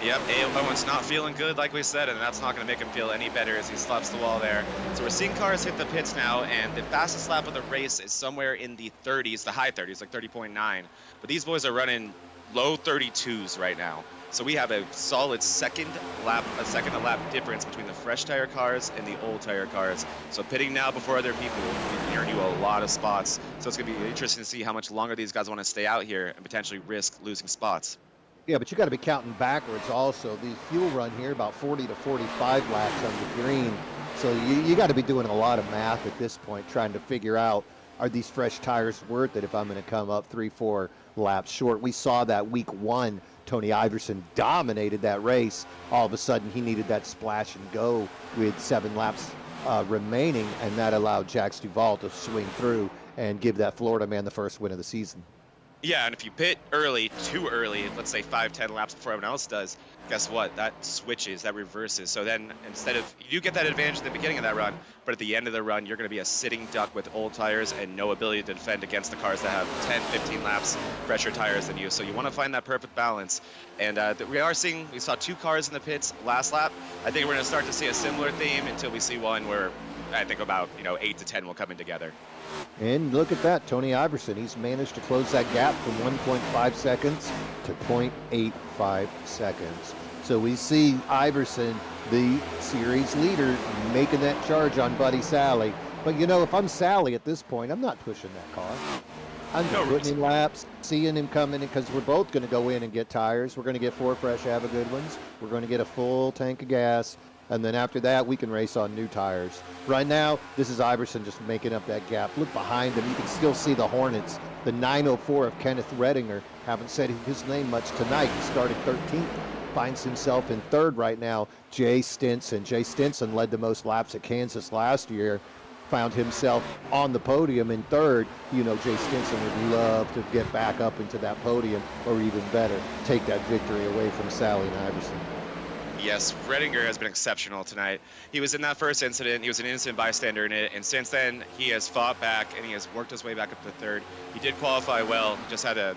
Yep, Owens not feeling good, like we said, and that's not going to make him feel any better as he slaps the wall there. So we're seeing cars hit the pits now, and the fastest lap of the race is somewhere in the 30s, the high 30s, like 30.9. But these boys are running low 32s right now. So we have a solid second to lap difference between the fresh tire cars and the old tire cars. So pitting now before other people will earn you a lot of spots. So it's going to be interesting to see how much longer these guys want to stay out here and potentially risk losing spots.
Yeah, but you got to be counting backwards also. The fuel run here, about 40 to 45 laps on the green. So you got to be doing a lot of math at this point, trying to figure out, are these fresh tires worth it if I'm going to come up 3-4 laps short? We saw that week 1, Tony Iverson dominated that race. All of a sudden, he needed that splash and go with 7 laps remaining, and that allowed Jax Duvall to swing through and give that Florida man the first win of the season.
Yeah, and if you pit early, too early, let's say 5-10 laps before everyone else does, guess what? That switches, that reverses. So then instead of, you get that advantage at the beginning of that run, but at the end of the run, you're going to be a sitting duck with old tires and no ability to defend against the cars that have 10, 15 laps fresher tires than you. So you want to find that perfect balance. And we saw 2 cars in the pits last lap. I think we're going to start to see a similar theme until we see one where I think about 8 to 10 will come in together.
And look at that, Tony Iverson. He's managed to close that gap from 1.5 seconds to 0.85 seconds. So we see Iverson, the series leader, making that charge on Buddy Sally. But if I'm Sally at this point, I'm not pushing that car. I'm just putting in laps, seeing him coming in, because we're both going to go in and get tires. We're going to get 4 fresh Have a Good Ones. We're going to get a full tank of gas. And then after that, we can race on new tires. Right now, this is Iverson just making up that gap. Look behind him. You can still see the Hornets. The 904 of Kenneth Redinger. Haven't said his name much tonight. He started 13th. Finds himself in 3rd right now. Jay Stinson. Jay Stinson led the most laps at Kansas last year. Found himself on the podium in 3rd. Jay Stinson would love to get back up into that podium, or even better, take that victory away from Sally and Iverson.
Yes, Redinger has been exceptional tonight. He was in that first incident. He was an innocent bystander in it. And since then, he has fought back and he has worked his way back up to 3rd. He did qualify well. He just had a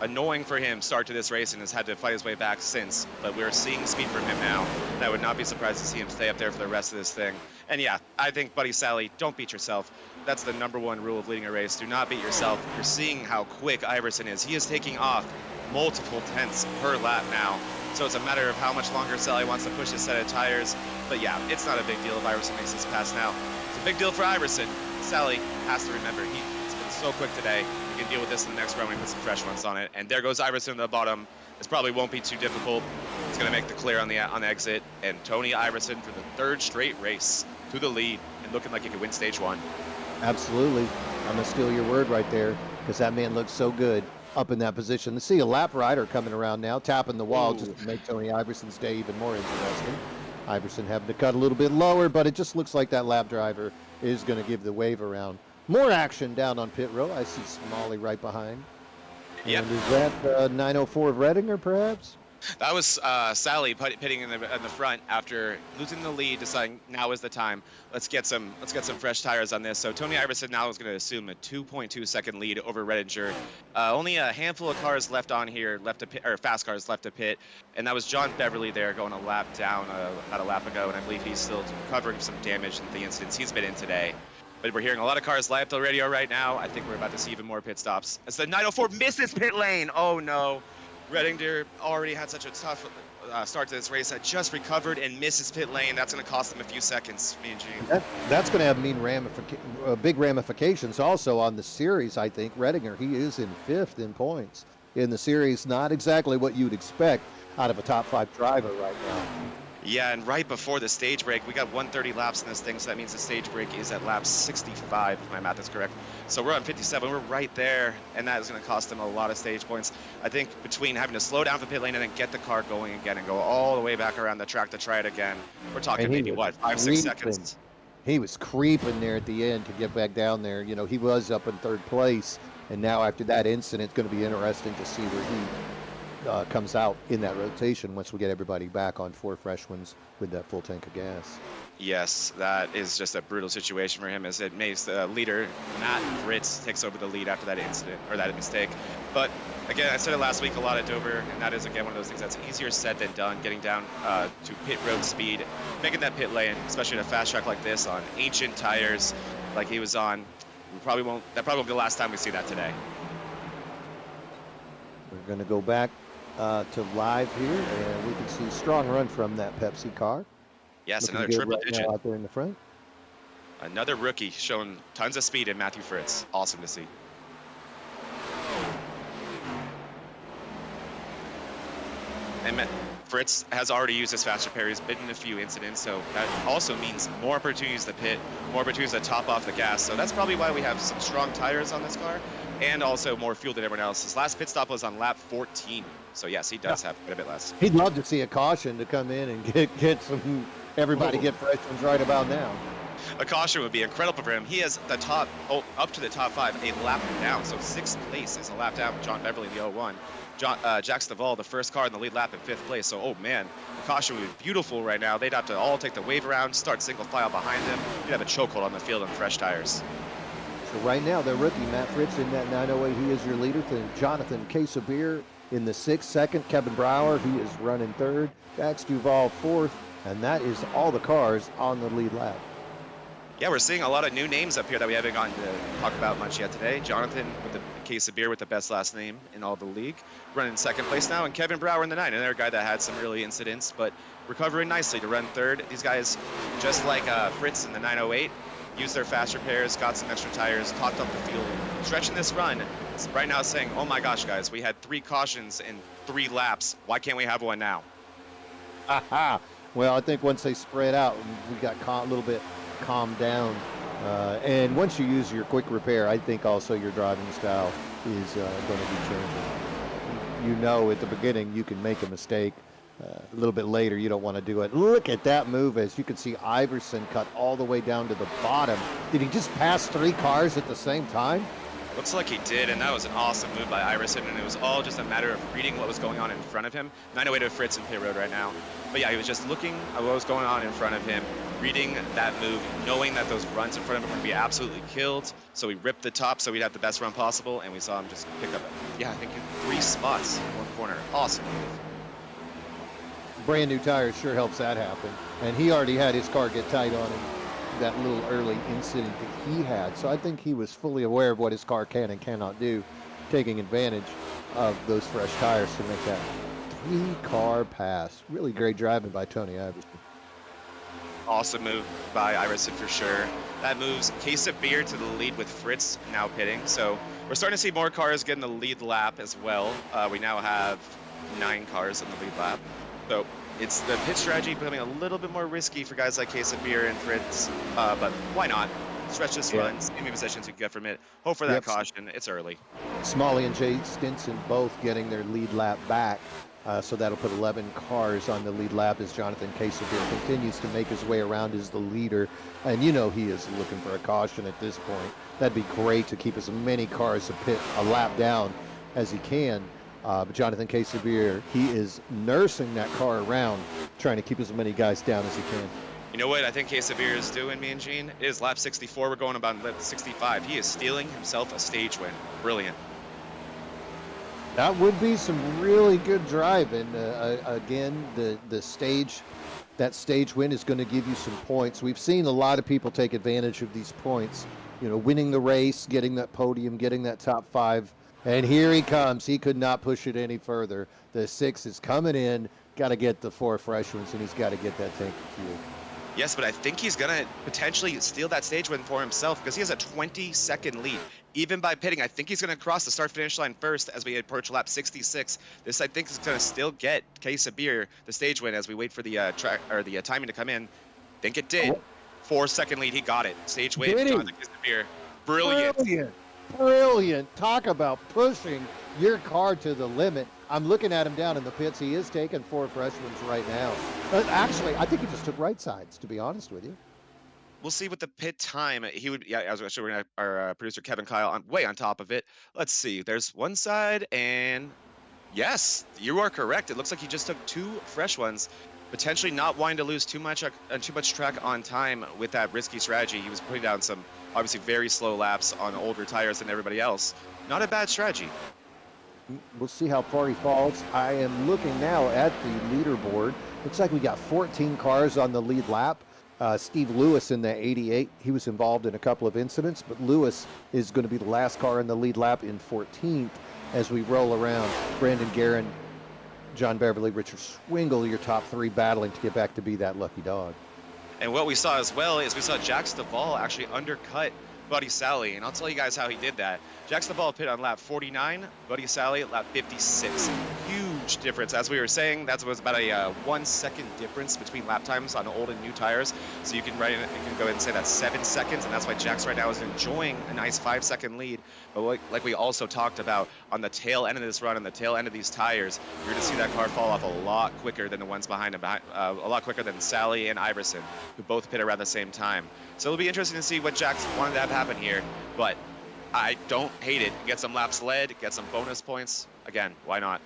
annoying for him start to this race and has had to fight his way back since. But we're seeing speed from him now. And I would not be surprised to see him stay up there for the rest of this thing. And yeah, I think Buddy Sally, don't beat yourself. That's the #1 rule of leading a race. Do not beat yourself. You're seeing how quick Iverson is. He is taking off multiple tenths per lap now. So it's a matter of how much longer Sally wants to push his set of tires. But yeah, it's not a big deal if Iverson makes this pass now. To big deal for Iverson. Sally has to remember, he's been so quick today. He can deal with this in the next run when we put some fresh ones on it. And there goes Iverson in the bottom. This probably won't be too difficult. He's going to make the clear on the exit. And Tony Iverson for the third straight race to the lead and looking like he could win stage one.
Absolutely. I'm going to steal your word right there because that man looks so good up in that position. To see a lap rider coming around now, tapping the wall just to make Tony Iverson's day even more interesting. Iverson having to cut a little bit lower, but it just looks like that lap driver is going to give the wave around. More action down on pit row. I see Smalley right behind.
Yep.
And is that 904 of Redinger, perhaps?
That was Sally pitting in the front after losing the lead, deciding now is the time. Let's get some fresh tires on this. So Tony Iverson now is going to assume a 2.2 second lead over Redinger. Only a handful of cars left on here, fast cars left to pit, and that was John Beverly there going a lap down about a lap ago, and I believe he's still recovering some damage in the incidents he's been in today. But we're hearing a lot of cars live to the radio right now. I think we're about to see even more pit stops. As the 904 misses pit lane. Oh no. Redinger already had such a tough start to this race. Had just recovered and misses pit lane. That's going to cost him a few seconds, me and Gene.
That's going to have big ramifications also on the series, I think. Redinger, he is in 5th in points in the series. Not exactly what you'd expect out of a top 5 driver right now.
Yeah, and right before the stage break, we got 130 laps in this thing, so that means the stage break is at lap 65, if my math is correct. So we're on 57, we're right there, and that is going to cost them a lot of stage points. I think between having to slow down for pit lane and then get the car going again and go all the way back around the track to try it again, we're talking maybe, what, 5-6 seconds?
He was creeping there at the end to get back down there. You know, he was up in 3rd place, and now after that incident, it's going to be interesting to see where he comes out in that rotation once we get everybody back on 4 fresh ones with that full tank of gas.
Yes, that is just a brutal situation for him as it makes the leader, Matt Fritz, takes over the lead after that incident, or that mistake. But again, I said it last week a lot at Dover, and that is, again, one of those things that's easier said than done, getting down to pit road speed, making that pit lane, especially at a fast track like this on ancient tires like he was on. That probably won't be the last time we see that today.
We're going to go back to live here, and we can see strong run from that Pepsi car.
Yes,
looking
another
good
triple
right
digit.
now out there in the front.
Another rookie showing tons of speed in Matthew Fritz. Awesome to see. And Fritz has already used his fast repair. He's been in a few incidents, so that also means more opportunities to pit, more opportunities to top off the gas. So that's probably why we have some strong tires on this car, and also more fuel than everyone else. His last pit stop was on lap 14. So yes, he does have quite a bit less.
He'd love to see a caution to come in and get some, everybody get fresh ones right about now.
A caution would be incredible for him. He has the top, up to the top 5, a lap down. So 6th place is a lap down with John Beverly in the 01. Jack Stovall, the first car in the lead lap in 5th place. So, oh man, the caution would be beautiful right now. They'd have to all take the wave around, start single file behind them. You'd have a chokehold on the field on fresh tires.
So right now, the rookie, Matt Fritz, in that 908, he is your leader. Then Jonathan Quesabir in the 6th, 2nd. Kevin Brower, he is running 3rd. Jax Duval 4th. And that is all the cars on the lead lap.
Yeah, we're seeing a lot of new names up here that we haven't gotten to talk about much yet today. Jonathan with the case of beer with the best last name in all the league, running 2nd place now, and Kevin Brower in the 9, another guy that had some early incidents, but recovering nicely to run 3rd. These guys, just like Fritz in the 908, used their fast repairs, got some extra tires, topped up the field, stretching this run. It's right now saying, oh my gosh, guys, we had 3 cautions in 3 laps. Why can't we have one now?
Aha. Well, I think once they spread out, we got a little bit calmed down. And once you use your quick repair, I think also your driving style is going to be changing. You know, at the beginning, you can make a mistake. A little bit later, you don't want to do it. Look at that move, as you can see Iverson cut all the way down to the bottom. Did he just pass 3 cars at the same time?
Looks like he did, and that was an awesome move by Iverson, and it was all just a matter of reading what was going on in front of him. 908 to Fritz in pit road right now. But yeah, he was just looking at what was going on in front of him, reading that move, knowing that those runs in front of him were going to be absolutely killed. So he ripped the top so we'd have the best run possible, and we saw him just pick up, I think 3 spots in 1 corner. Awesome move.
Brand new tires sure helps that happen. And he already had his car get tight on him, that little early incident that he had. So I think he was fully aware of what his car can and cannot do, taking advantage of those fresh tires to make that 3-car pass. Really great driving by Tony Iverson.
Awesome move by Iverson for sure. That moves Case of Beer to the lead with Fritz now pitting. So we're starting to see more cars get in the lead lap as well. We now have 9 cars in the lead lap. So it's the pit strategy becoming a little bit more risky for guys like Case of Beer and Fritz. But why not? Stretch this run, see how many positions you can get from it. Hope for that caution. It's early.
Smalley and Jay Stinson both getting their lead lap back. So that'll put 11 cars on the lead lap as Jonathan Quesavier continues to make his way around as the leader. And you know he is looking for a caution at this point. That'd be great to keep as many cars a lap down as he can. But Jonathan Quesavier, he is nursing that car around, trying to keep as many guys down as he can.
You know what I think Quesavier is doing, me and Gene? It is lap 64. We're going about lap 65. He is stealing himself a stage win. Brilliant.
That would be some really good driving. Again, that stage win is going to give you some points. We've seen a lot of people take advantage of these points. You know, winning the race, getting that podium, getting that top 5. And here he comes. He could not push it any further. The 6 is coming in. Got to get the 4 fresh ones, and he's got to get that tank of fuel.
Yes, but I think he's going to potentially steal that stage win for himself because he has a 20-second lead. Even by pitting, I think he's going to cross the start-finish line first as we approach lap 66. This, I think, is going to still get Case of Beer the stage win as we wait for the timing to come in. Think it did. 4-second lead. He got it. Stage win. Jonathan Case of Beer. Brilliant.
Brilliant. Talk about pushing your car to the limit. I'm looking at him down in the pits. He is taking 4 fresh ones right now. Actually, I think he just took right sides, to be honest with you.
We'll see with the pit time. He would, yeah, as we're going to have our producer Kevin Kyle way on top of it. Let's see. There's one side, and yes, you are correct. It looks like he just took 2 fresh ones, potentially not wanting to lose too much track on time with that risky strategy. He was putting down some obviously very slow laps on older tires than everybody else. Not a bad strategy.
We'll see how far he falls. I am looking now at the leaderboard. Looks like we got 14 cars on the lead lap. Steve Lewis in the 88, he was involved in a couple of incidents, but Lewis is going to be the last car in the lead lap in 14th as we roll around. Brandon Guerin, John Beverly, Richard Swingle, your top 3 battling to get back to be that lucky dog.
And what we saw as well is we saw Jax Duvall actually undercut Buddy Sally, and I'll tell you guys how he did that. Jax Duvall pit on lap 49, Buddy Sally at lap 56. Huge difference. As we were saying, that was about a 1 second difference between lap times on old and new tires. So you can go ahead and say that's 7 seconds, and that's why Jax right now is enjoying a nice 5-second lead. But like we also talked about on the tail end of this run, on the tail end of these tires, you're going to see that car fall off a lot quicker than the ones behind him, a lot quicker than Sally and Iverson, who both pit around the same time. So it'll be interesting to see what Jax wanted to have happen here, but I don't hate it. Get some laps led, get some bonus points. Again, why not?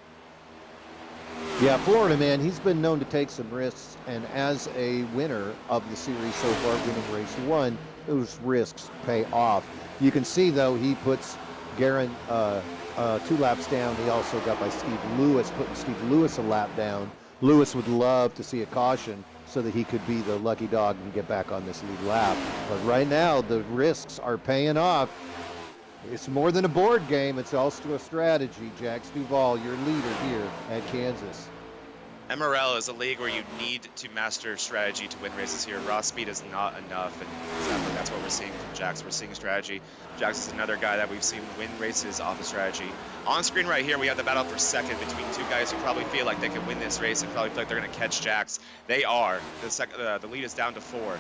Yeah, Florida man, he's been known to take some risks, and as a winner of the series so far, winning race 1, those risks pay off. You can see, though, he puts Guerin 2 laps down. He also got by Steve Lewis, putting Steve Lewis a lap down. Lewis would love to see a caution so that he could be the lucky dog and get back on this lead lap. But right now, the risks are paying off. It's more than a board game. It's also a strategy. Jax Duvall, your leader here at Kansas.
MRL is a league where you need to master strategy to win races here. Raw speed is not enough, and exactly that's what we're seeing from Jax. We're seeing strategy. Jax is another guy that we've seen win races off of strategy. On screen right here, we have the battle for second between 2 guys who probably feel like they can win this race and probably feel like they're going to catch Jax. They are. The lead is down to 4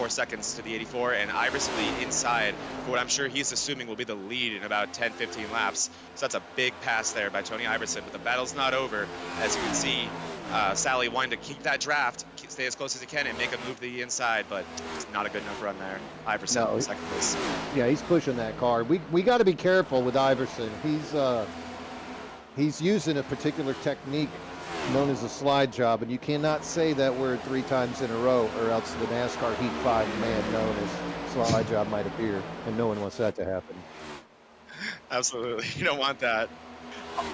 seconds to the 84, and Iverson the inside for what I'm sure he's assuming will be the lead in about 10-15 laps. So that's a big pass there by Tony Iverson, but the battle's not over. As you can see, Sally wanting to keep that draft, stay as close as he can, and make a move to the inside, but it's not a good enough run there. Iverson, second place.
Yeah, he's pushing that car. We got to be careful with Iverson. He's using a particular technique known as a slide job, and you cannot say that word 3 times in a row, or else the NASCAR Heat 5 man known as slide job might appear, and no one wants that to happen.
Absolutely, you don't want that.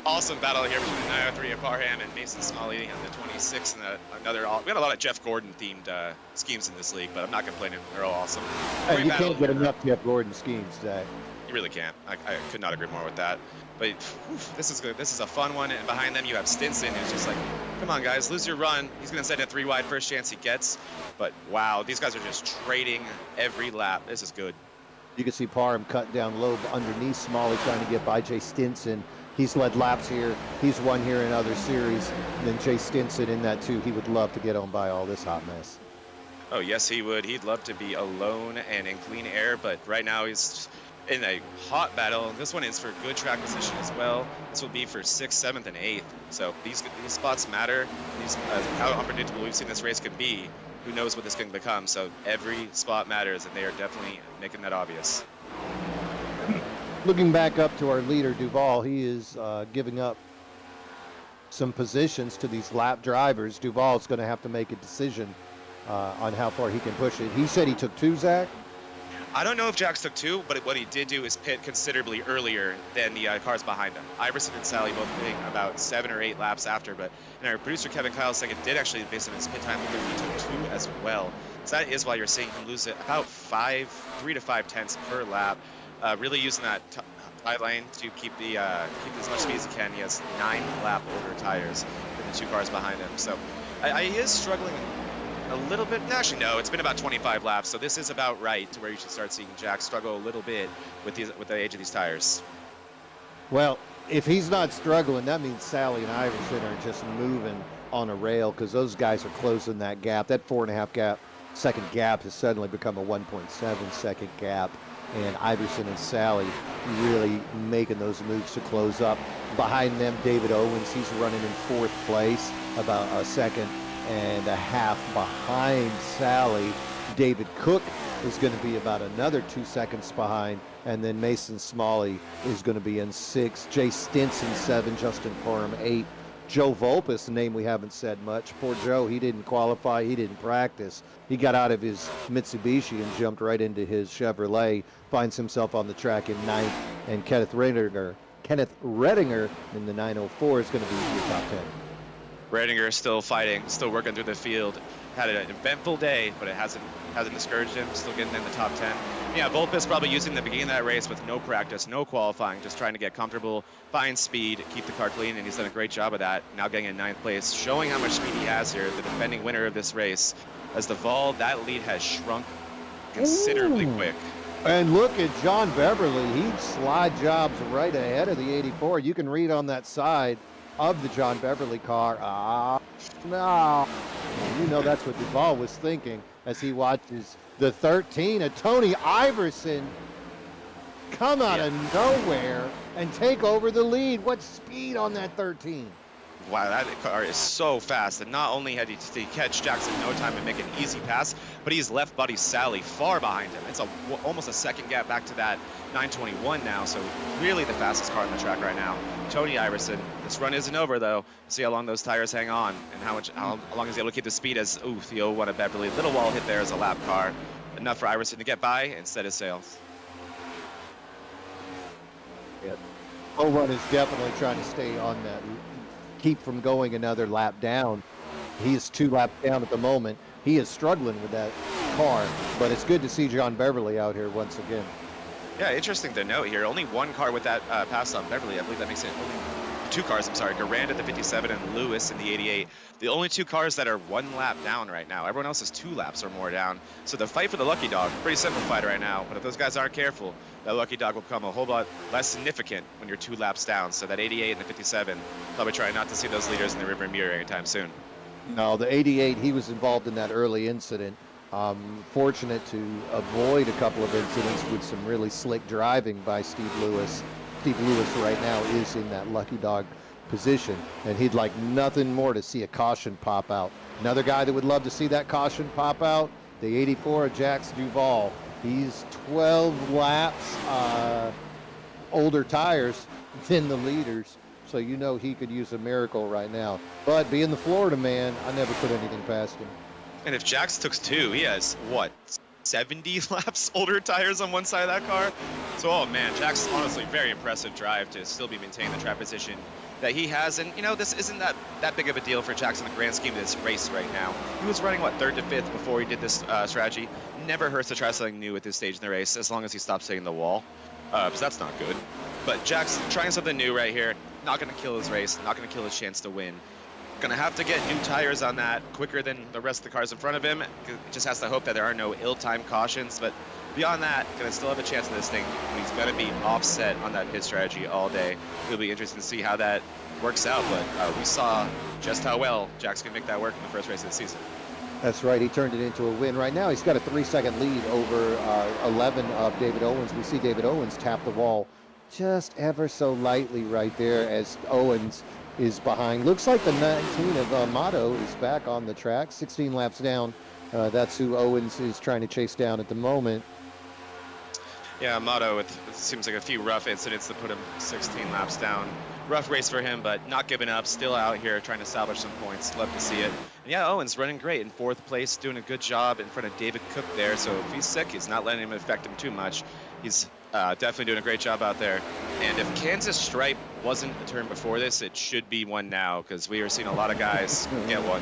Awesome battle here between the 903 of Parham and Mason Smalley on the 26, and we had a lot of Jeff Gordon themed schemes in this league, but I'm not complaining. They're all awesome.
Hey, you can't get enough Jeff Gordon schemes, Zach.
You really can't. I could not agree more with that. But whew, this is good. This is a fun one. And behind them, you have Stinson, who's just like, come on, guys, lose your run. He's going to send a 3 wide first chance he gets. But wow, these guys are just trading every lap. This is good.
You can see Parham cut down low underneath Smalley, trying to get by Jay Stinson. He's led laps here. He's won here in other series. And then Jay Stinson in that too. He would love to get on by all this hot mess.
Oh, yes, he would. He'd love to be alone and in clean air, but right now he's in a hot battle. This one is for good track position as well. This will be for 6th, 7th, and 8th. So these spots matter. How unpredictable we've seen this race can be. Who knows what this can become? So every spot matters, and they are definitely making that obvious.
Looking back up to our leader, Duval, he is giving up some positions to these lap drivers. Duval's going to have to make a decision on how far he can push it. He said he took 2, Zach?
I don't know if Jax took 2, but what he did do is pit considerably earlier than the cars behind him. Iverson and Sally both pitting about 7 or 8 laps after, but our producer Kevin Kyle second did actually, based on his pit time, he took 2 as well. So that is why you're seeing him lose it about 3 to 5 tenths per lap. Really using that tight lane to keep as much speed as he can. He has 9 lap older tires than the 2 cars behind him. So he is struggling a little bit. Actually, no, it's been about 25 laps, so this is about right to where you should start seeing Jack struggle a little bit with the age of these tires.
Well, if he's not struggling, that means Sally and Iverson are just moving on a rail, because those guys are closing that gap. That 4.5 second gap has suddenly become a 1.7 second gap, and Iverson and Sally really making those moves to close up. Behind them, David Owens, he's running in 4th place, about a 1.5 seconds behind Sally. David Cook is going to be about another 2 seconds behind, and then Mason Smalley is going to be in 6th. Jay Stinson 7, Justin Parham 8. Joe Volpus, a name we haven't said much. Poor Joe, he didn't qualify, he didn't practice. He got out of his Mitsubishi and jumped right into his Chevrolet, finds himself on the track in 9th, and Kenneth Redinger in the 904 is going to be in your top 10.
Redinger still fighting, still working through the field. Had an eventful day, but it hasn't discouraged him. Still getting in the top 10. Yeah, Volpus probably using the beginning of that race with no practice, no qualifying, just trying to get comfortable, find speed, keep the car clean, and he's done a great job of that. Now getting in 9th place, showing how much speed he has here, the defending winner of this race. As the Vol, that lead has shrunk considerably quick.
And look at John Beverly. He slide jobs right ahead of the 84. You can read on that side of the John Beverly car. No. You know that's what Duval was thinking as he watches the 13 of Tony Iverson come out of nowhere and take over the lead. What speed on that 13?
Wow, that car is so fast. And not only did he catch Jackson in no time and make an easy pass, but he's left buddy Sally far behind him. It's almost a second gap back to that 921 now. So really the fastest car on the track right now. Tony Iverson. This run isn't over though. See how long those tires hang on and how long he's able to keep the speed as the 01 of Beverly. Little wall hit there as a lap car. Enough for Iverson to get by and set his sails.
Yeah. 01 is definitely trying to stay on that, keep from going another lap down. He is 2 laps down at the moment. He is struggling with that car, but it's good to see John Beverly out here once again.
Yeah, interesting to note here. Only 1 car with that pass on Beverly. I believe that makes it only 2 cars, I'm sorry. Garand at the 57 and Lewis in the 88. The only 2 cars that are 1 lap down right now. Everyone else is 2 laps or more down. So the fight for the lucky dog, pretty simplified right now. But if those guys aren't careful, that lucky dog will become a whole lot less significant when you're 2 laps down. So that 88 and the 57, probably trying not to see those leaders in the river mirror anytime soon.
No, the 88, he was involved in that early incident. Fortunate to avoid a couple of incidents with some really slick driving by Steve Lewis. Steve Lewis right now is in that lucky dog position, and he'd like nothing more to see a caution pop out. Another guy that would love to see that caution pop out, the 84 of Jax Duval. He's 12 laps older tires than the leaders, so you know he could use a miracle right now. But being the Florida man, I never put anything past him.
And if Jax took 2, he has, what, 70 laps older tires on one side of that car? So, oh man, Jax honestly very impressive drive to still be maintaining the track position that he has. And, you know, this isn't that big of a deal for Jax in the grand scheme of this race right now. He was running, what, 3rd to 5th before he did this strategy. Never hurts to try something new at this stage in the race, as long as he stops hitting the wall. So that's not good. But Jack's trying something new right here. Not going to kill his race, not going to kill his chance to win. Gonna have to get new tires on that quicker than the rest of the cars in front of him. Just has to hope that there are no ill-timed cautions, but beyond that, gonna still have a chance in this thing. He's gonna be offset on that pit strategy all day. It'll be interesting to see how that works out, but we saw just how well Jack's gonna make that work in the first race of the season.
That's right. He turned it into a win. Right now, he's got a 3-second lead over 11 of David Owens. We see David Owens tap the wall just ever so lightly right there as Owens is behind. Looks like the 19 of Amato is back on the track, 16 laps down. That's who Owens is trying to chase down at the moment.
Yeah, Amato, it seems like a few rough incidents that put him 16 laps down. Rough race for him, but not giving up, still out here trying to salvage some points. Love to see it. And yeah, Owens running great in 4th place, doing a good job in front of David Cook there. So if he's sick, he's not letting him affect him too much. He's definitely doing a great job out there. And if Kansas Stripe wasn't a turn before this, it should be one now, because we are seeing a lot of guys get one.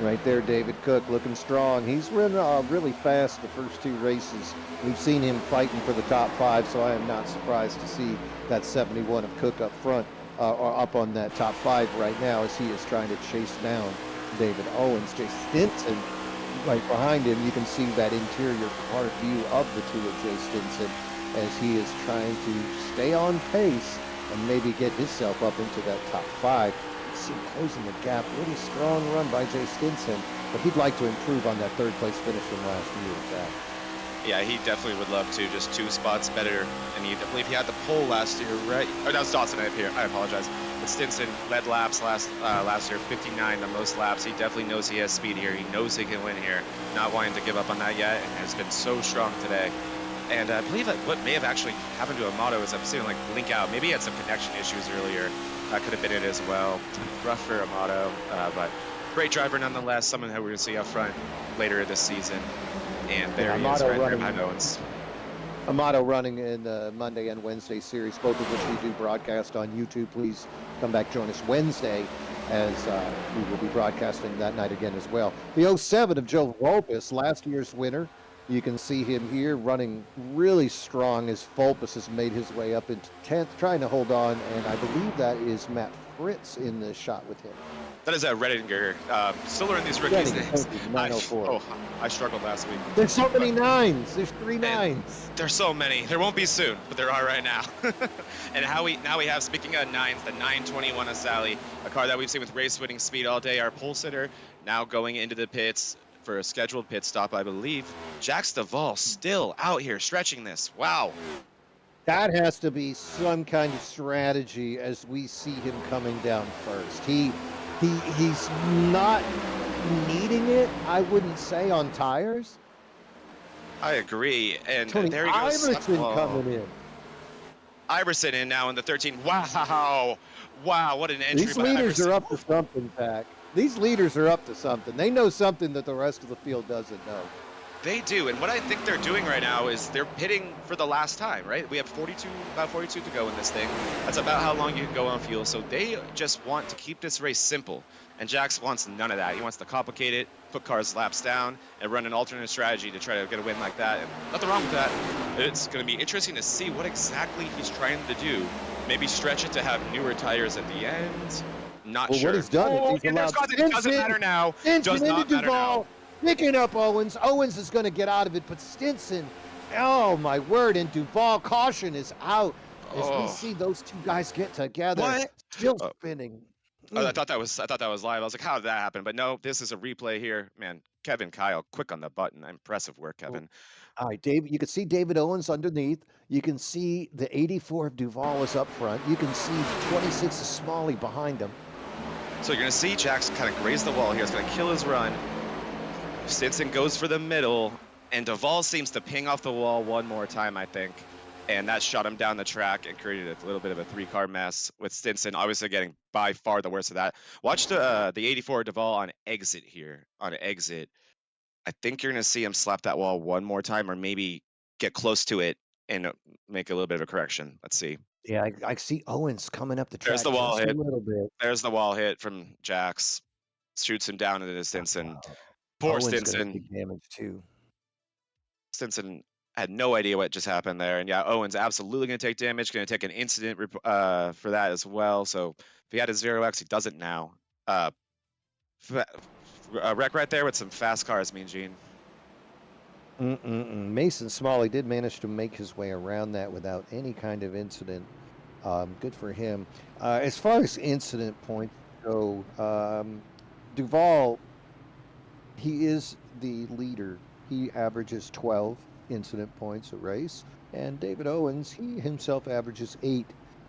Right there, David Cook looking strong. He's run really fast the first 2 races. We've seen him fighting for the top 5, so I am not surprised to see that 71 of Cook up front, or up on that top 5 right now as he is trying to chase down David Owens. Jay Stinson right behind him. You can see that interior car view of the 2 of Jay Stinson as he is trying to stay on pace and maybe get himself up into that top 5. See him closing the gap. Really strong run by Jay Stinson, but he'd like to improve on that 3rd place finish from last year, Zach.
Yeah, he definitely would love to. Just 2 spots better. And I believe he had the pole last year, right? Oh, that was Dawson up here. I apologize. But Stinson led laps last year, 59 the most laps. He definitely knows he has speed here. He knows he can win here. Not wanting to give up on that yet, and has been so strong today. And I believe that what may have actually happened to Amato is I've seen him like blink out. Maybe he had some connection issues earlier. That could have been it as well. Rough for Amato, but great driver nonetheless. Someone who we're going to see up front later this season. And there he is, right there behind Owens.
Amato running in the Monday and Wednesday series, both of which we do broadcast on YouTube. Please come back, join us Wednesday, as we will be broadcasting that night again as well. The 07 of Joe Vulpes, last year's winner. You can see him here running really strong as Vulpes has made his way up into 10th, trying to hold on, and I believe that is Matt Fritz in the shot with him.
That is Redinger. Still learning these rookies' names.
904.
I struggled last week.
There's so many 9s. There's 3 9s.
There's so many. There won't be soon, but there are right now. And now we have, speaking of 9s, the 921 Asali, a car that we've seen with race-winning speed all day. Our pole sitter now going into the pits for a scheduled pit stop, I believe. Jax Duvall still out here stretching this. Wow.
That has to be some kind of strategy as we see him coming down first. He's not needing it, I wouldn't say, on tires.
I agree. And
Tony
there he goes.
Iverson coming in.
Iverson in now in the 13. Wow. Wow, what an entry.
These leaders are up to something, Zach. These leaders are up to something. They know something that the rest of the field doesn't know.
They do, and what I think they're doing right now is they're pitting for the last time, right? We have about 42 to go in this thing. That's about how long you can go on fuel, so they just want to keep this race simple, and Jax wants none of that. He wants to complicate it, put cars laps down, and run an alternate strategy to try to get a win like that, and nothing wrong with that. It's going to be interesting to see what exactly he's trying to do. Maybe stretch it to have newer tires at the end. Not sure.
What he's done,
it doesn't matter now. Does not matter now.
Picking up Owens. Owens is going to get out of it, but Stinson, oh my word, and Duvall, caution is out as we see those 2 guys get together.
What?
Still spinning.
I thought that was live. I was like, how did that happen? But no, this is a replay here. Man, Kevin Kyle, quick on the button. Impressive work, Kevin.
All right, David, you can see David Owens underneath. You can see the 84 of Duvall is up front. You can see 26 of Smalley behind him.
So you're going to see Jackson kind of graze the wall here. It's going to kill his run. Stinson goes for the middle, and Duvall seems to ping off the wall one more time, I think. And that shot him down the track and created a little bit of a 3-car mess with Stinson obviously getting by far the worst of that. Watch the 84 Duvall on exit here. On exit. I think you're going to see him slap that wall one more time or maybe get close to it and make a little bit of a correction. Let's see.
Yeah, I see Owens coming up the track.
There's the wall hit.
A little bit.
There's the wall hit from Jax. Shoots him down into the Stinson.
Wow.
Poor
Owens
Stinson.
Take damage too.
Stinson I had no idea what just happened there. And yeah, Owen's absolutely going to take damage, going to take an incident for that as well. So if he had a 0x, he doesn't now. Uh, wreck right there with some fast cars, Mean Gene.
Mason Smalley did manage to make his way around that without any kind of incident. Good for him. As far as incident points go, Duval, he is the leader. He averages 12 incident points a race, and David Owens, he himself averages 8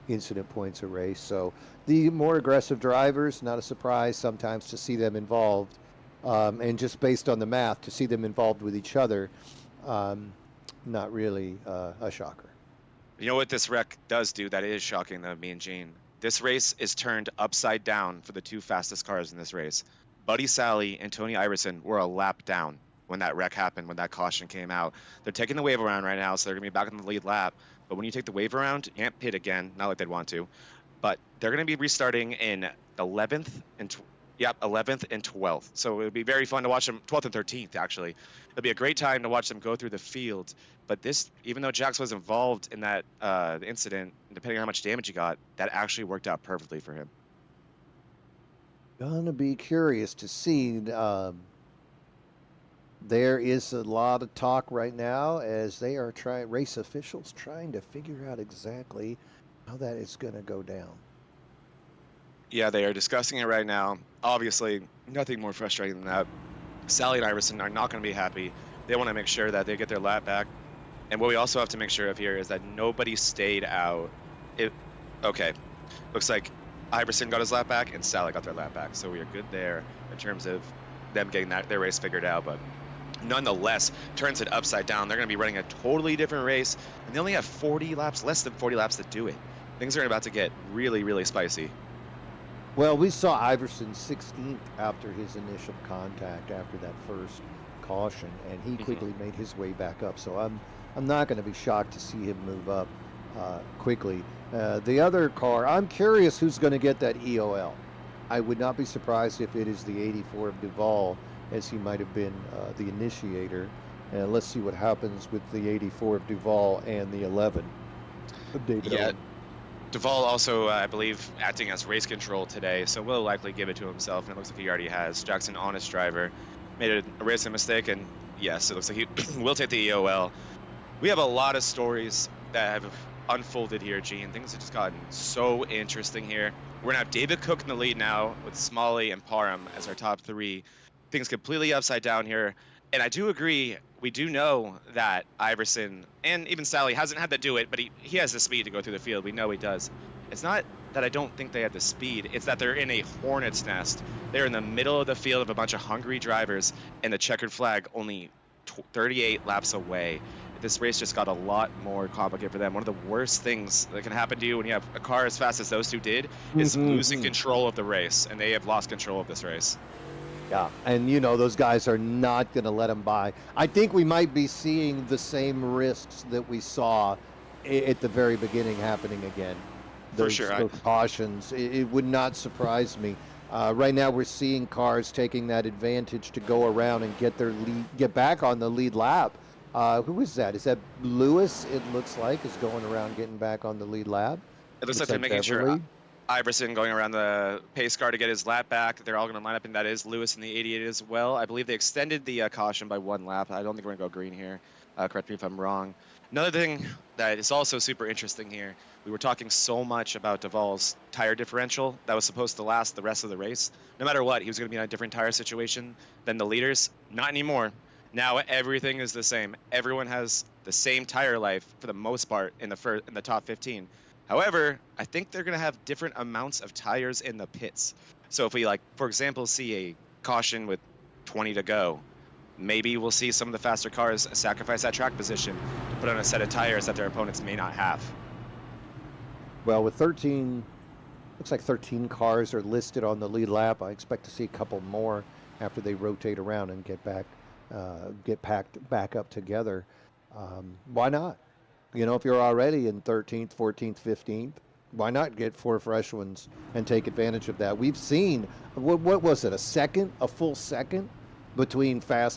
incident points a race. So the more aggressive drivers, not a surprise sometimes to see them involved. And just based on the math, to see them involved with each other, not really a shocker.
You know what this wreck does do that is shocking, though, Mean Gene? This race is turned upside down for the 2 fastest cars in this race. Buddy Sally and Tony Iverson were a lap down when that wreck happened, when that caution came out. They're taking the wave around right now, so they're going to be back in the lead lap. But when you take the wave around, you can't pit again, not like they'd want to. But they're going to be restarting in 11th and 11th and 12th. So it would be very fun to watch them, 12th and 13th, actually. It'll be a great time to watch them go through the field. But this, even though Jax was involved in that incident, depending on how much damage he got, that actually worked out perfectly for him.
Gonna be curious to see. There is a lot of talk right now as they are race officials trying to figure out exactly how that is going to go down.
Yeah, they are discussing it right now. Obviously, nothing more frustrating than that. Sally and Iverson are not going to be happy. They want to make sure that they get their lap back. And what we also have to make sure of here is that nobody stayed out. Okay, looks like Iverson got his lap back and Sally got their lap back. So we are good there in terms of them getting their race figured out. But nonetheless, turns it upside down. They're going to be running a totally different race. And they only have 40 laps, less than 40 laps to do it. Things are about to get really, really spicy.
Well, we saw Iverson 16th after his initial contact after that first caution, and he quickly made his way back up. So I'm not going to be shocked to see him move up quickly. The other car, I'm curious who's going to get that EOL. I would not be surprised if it is the 84 of Duval, as he might have been the initiator. Let's see what happens with the 84 of Duval and the 11 of David Owen.
Duval also, I believe, acting as race control today, so will likely give it to himself, and it looks like he already has. Jackson, honest driver, made a racing mistake, and yes, it looks like he will take the EOL. We have a lot of stories that have unfolded here, Gene. Things have just gotten so interesting here. We're going to have David Cook in the lead now with Smalley and Parham as our top 3. Things completely upside down here. And I do agree, we do know that Iverson and even Sally hasn't had to do it, but he has the speed to go through the field. We know he does. It's not that I don't think they have the speed. It's that they're in a hornet's nest. They're in the middle of the field of a bunch of hungry drivers, and the checkered flag only 38 laps away. This race just got a lot more complicated for them. One of the worst things that can happen to you when you have a car as fast as those two did is losing control of the race, and they have lost control of this race.
Yeah, and you know, those guys are not going to let them by. I think we might be seeing the same risks that we saw at the very beginning happening again.
For sure.
Those cautions, it would not surprise me. Right now we're seeing cars taking that advantage to go around and get back on the lead lap. Who is that? Is that Lewis, it looks like, is going around getting back on the lead lap?
It looks like they're making sure Iverson going around the pace car to get his lap back. They're all going to line up, and that is Lewis in the 88 as well. I believe they extended the caution by 1 lap. I don't think we're going to go green here. Correct me if I'm wrong. Another thing that is also super interesting here, we were talking so much about Duval's tire differential that was supposed to last the rest of the race. No matter what, he was going to be in a different tire situation than the leaders. Not anymore. Now everything is the same. Everyone has the same tire life for the most part in the top 15. However, I think they're going to have different amounts of tires in the pits. So if we, like, for example, see a caution with 20 to go, maybe we'll see some of the faster cars sacrifice that track position to put on a set of tires that their opponents may not have.
Well, with 13, looks like 13 cars are listed on the lead lap. I expect to see a couple more after they rotate around and get packed back up together. Why not? You know, if you're already in 13th, 14th, 15th, why not get 4 fresh ones and take advantage of that? We've seen, what was it, a full second between fresh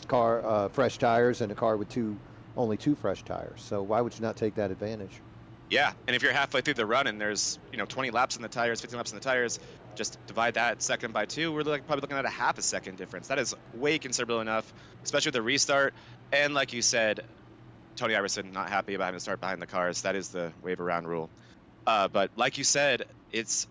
tires and a car with 2 only 2 fresh tires. So why would you not take that advantage?
Yeah, and if you're halfway through the run and there's 20 laps in the tires, 15 laps in the tires, just divide that second by 2. We're probably looking at a half a second difference. That is way considerable enough, especially with the restart. And like you said, Tony Iverson not happy about having to start behind the cars. That is the wave around rule. But like you said, it's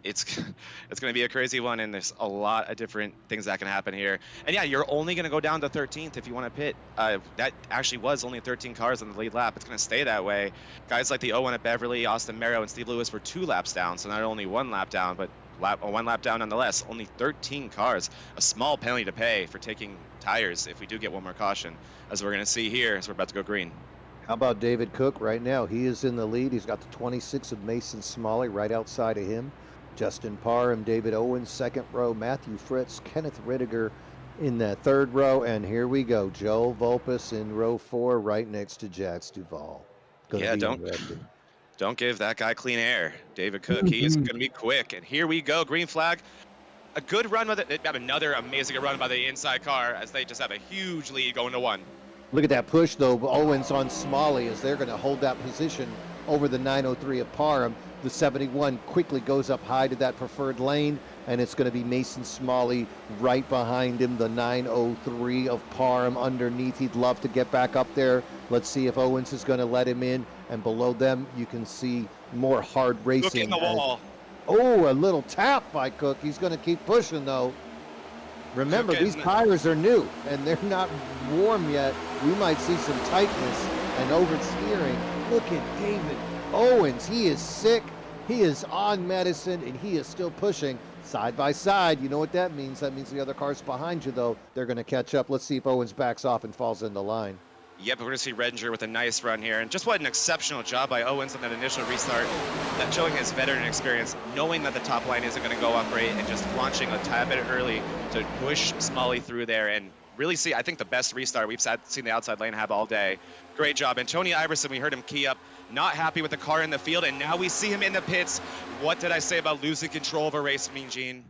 it's going to be a crazy one, and there's a lot of different things that can happen here. And yeah, you're only going to go down to 13th if you want to pit. That actually was only 13 cars on the lead lap. It's going to stay that way. Guys like the 01 at Beverly, Austin Merrow, and Steve Lewis were 2 laps down, so not only 1 lap down, but 1 lap down nonetheless. Only 13 cars. A small penalty to pay for taking tires if we do get one more caution, as we're going to see here as we're about to go green.
How about David Cook right now? He is in the lead. He's got the 26 of Mason Smalley right outside of him. Justin Parham, David Owens, second row. Matthew Fritz, Kenneth Rittiger in the third row. And here we go. Joe Volpus in row 4 right next to Jax Duvall.
Don't give that guy clean air. David Cook, he is going to be quick. And here we go. Green flag. A good run with it. They have another amazing run by the inside car as they just have a huge lead going to 1.
Look at that push, though. Owens on Smalley as they're going to hold that position over the 903 of Parham. The 71 quickly goes up high to that preferred lane, and it's going to be Mason Smalley right behind him. The 903 of Parham underneath. He'd love to get back up there. Let's see if Owens is going to let him in. And below them, you can see more hard racing.
Look in the wall.
Oh, a little tap by Cook. He's going to keep pushing, though. Remember, these tires are new, and they're not warm yet. We might see some tightness and oversteering. Look at David Owens. He is sick. He is on medicine, and he is still pushing side by side. You know what that means? That means the other cars behind you, though, they're going to catch up. Let's see if Owens backs off and falls in the line.
Yep, we're going to see Redinger with a nice run here. And just what an exceptional job by Owens on that initial restart. That showing his veteran experience, knowing that the top line isn't going to go up great, and just launching a tad bit early to push Smalley through there and really see, I think, the best restart we've seen the outside lane have all day. Great job. And Tony Iverson, we heard him key up, not happy with the car in the field, and now we see him in the pits. What did I say about losing control of a race, Mean Gene?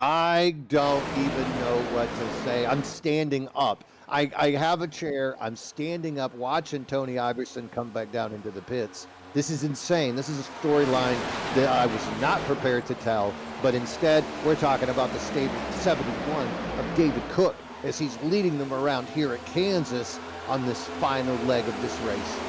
I don't even know what to say. I'm standing up. I have a chair. I'm standing up watching Tony Iverson come back down into the pits. This is insane. This is a storyline that I was not prepared to tell, but instead we're talking about the stable 71 of David Cook as he's leading them around here at Kansas on this final leg of this race.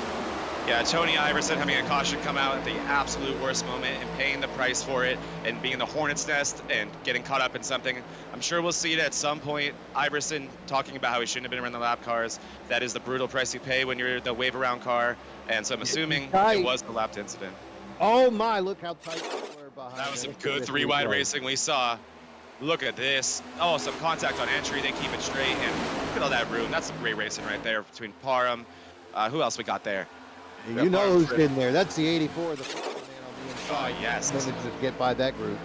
Yeah, Tony Iverson having a caution come out at the absolute worst moment and paying the price for it and being in the hornet's nest and getting caught up in something. I'm sure we'll see it at some point. Iverson talking about how he shouldn't have been around the lap cars. That is the brutal price you pay when you're the wave around car. And so I'm assuming it was the lapped incident.
Oh my, look how tight they were behind.
That was some good 3-wide racing we saw. Look at this. Oh, some contact on entry. They keep it straight. And look at all that room. That's some great racing right there between Parham. Who else we got there?
You know who's in there. That's the 84, the man on the inside.
Oh, yes.
Managed to get by that group.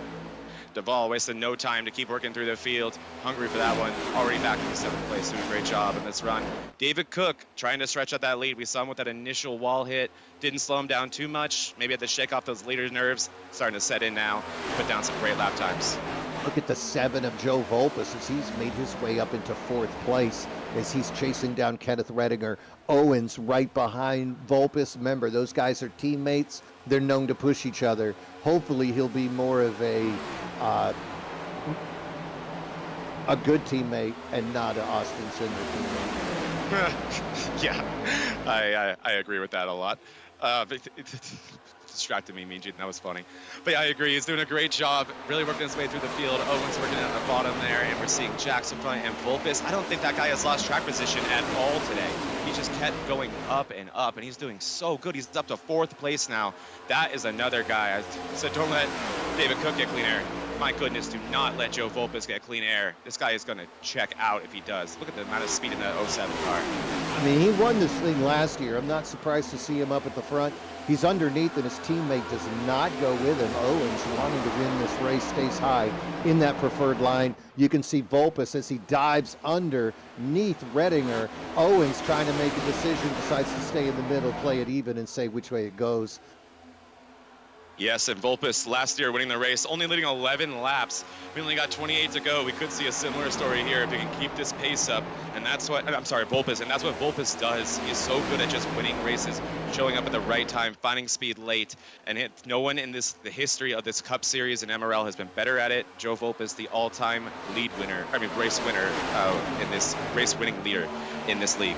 Duvall wasted no time to keep working through the field. Hungry for that one. Already back in the 7th place, doing a great job in this run. David Cook trying to stretch out that lead. We saw him with that initial wall hit. Didn't slow him down too much. Maybe had to shake off those leader nerves. Starting to set in now. Put down some great lap times.
Look at the 7 of Joe Volpus as he's made his way up into 4th place as he's chasing down Kenneth Rittiger. Owens right behind Volpus. Remember, those guys are teammates. They're known to push each other. Hopefully he'll be more of a good teammate and not an Austin Cinder teammate.
Yeah, I agree with that a lot. Distracted me, Mean Gene. That was funny. But yeah, I agree. He's doing a great job, really working his way through the field. Owens working at the bottom there, and we're seeing Jackson front and Volpus. I don't think that guy has lost track position at all today. He just kept going up, and he's doing so good. He's up to 4th place now. That is another guy. I said, don't let David Cook get clean air. My goodness, do not let Joe Volpus get clean air. This guy is going to check out if he does. Look at the amount of speed in that 07 car.
I mean, he won this thing last year. I'm not surprised to see him up at the front. He's underneath, and his teammate does not go with him. Owens, wanting to win this race, stays high in that preferred line. You can see Volpus as he dives underneath Rittiger. Owens trying to make a decision, decides to stay in the middle, play it even, and say which way it goes.
Yes, and Volpus last year winning the race, only leading 11 laps. We only got 28 to go. We could see a similar story here if he can keep this pace up. And that's what, I'm sorry, Volpus, and that's what Volpus does. He is so good at just winning races, showing up at the right time, finding speed late. And no one in the history of this Cup Series in MRL has been better at it. Joe Volpus, the all-time race winner in this race-winning leader in this league.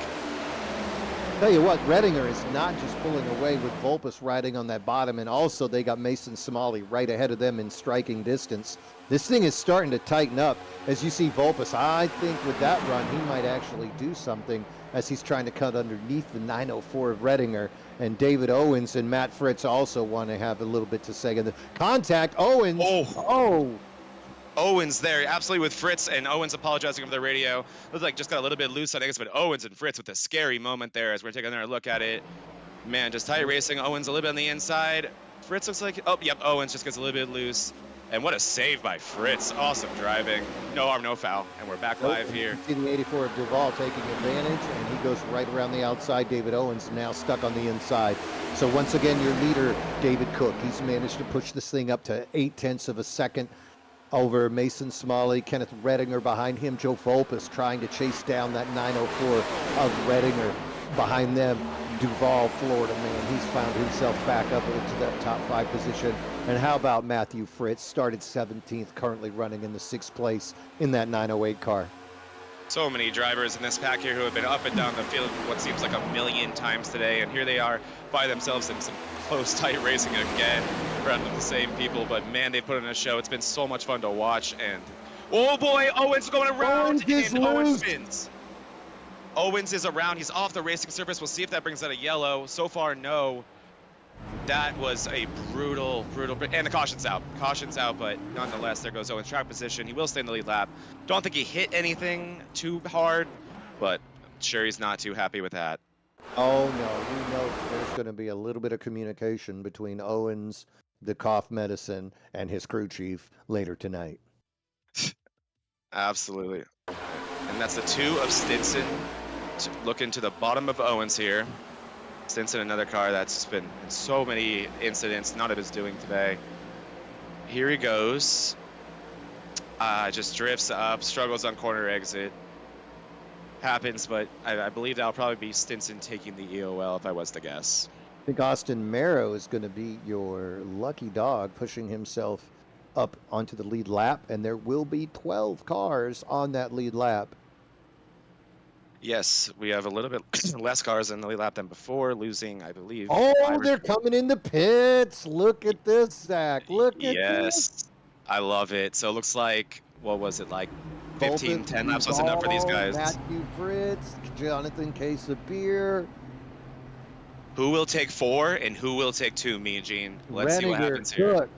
Tell you what, Redinger is not just pulling away with Volpus riding on that bottom, and also they got Mason Somali right ahead of them in striking distance. This thing is starting to tighten up. As you see Volpus, I think with that run, he might actually do something as he's trying to cut underneath the 904 of Redinger. And David Owens and Matt Fritz also want to have a little bit to say. And the contact, Owens,
Owens there, absolutely with Fritz, and Owens apologizing over the radio. Looks like just got a little bit loose, I think, but Owens and Fritz with a scary moment there as we're taking another look at it. Man, just tight racing. Owens a little bit on the inside. Fritz looks like, oh, yep, Owens just gets a little bit loose. And what a save by Fritz. Awesome driving. No arm, no foul. And we're back live here.
See the 84 of Duval taking advantage, and he goes right around the outside. David Owens now stuck on the inside. So once again, your leader, David Cook, he's managed to push this thing up to 0.8 of a second over Mason Smalley. Kenneth Redinger behind him. Joe Volpus trying to chase down that 904 of Redinger. Behind them, Duval, Florida man. He's found himself back up into that top 5 position. And how about Matthew Fritz? Started 17th, currently running in the 6th place in that 908 car.
So many drivers in this pack here who have been up and down the field what seems like a million times today, and here they are by themselves in some close, tight racing again, around the same people. But man, they put in a show. It's been so much fun to watch. And oh boy, Owens going around, and Owens spins. Owens is around. He's off the racing surface. We'll see if that brings out a yellow. So far, no. That was a brutal, and the caution's out. Caution's out, but nonetheless, there goes Owens. Track position. He will stay in the lead lap. Don't think he hit anything too hard, but I'm sure he's not too happy with that.
Oh, no. You know there's going to be a little bit of communication between Owens, the cough medicine, and his crew chief later tonight.
Absolutely. And that's the 2 of Stinson. Looking to the bottom of Owens here. Stinson, another car that's been in so many incidents, none of his doing today. Here he goes. Just drifts up, struggles on corner exit. Happens, but I believe that'll probably be Stinson taking the EOL if I was to guess.
I think Austin Merrow is going to be your lucky dog, pushing himself up onto the lead lap, and there will be 12 cars on that lead lap.
Yes, we have a little bit less cars in the lead lap than before, losing, I believe.
Oh, they're coming in the pits. Look at this, Zach. Look at this.
Yes, I love it. So it looks like, what was it, like 15, 10 laps wasn't enough for these guys.
Matthew Fritz, Jonathan Case of Beer.
Who will take 4 and who will take 2, me and Gene? Let's see what happens here.
Cook.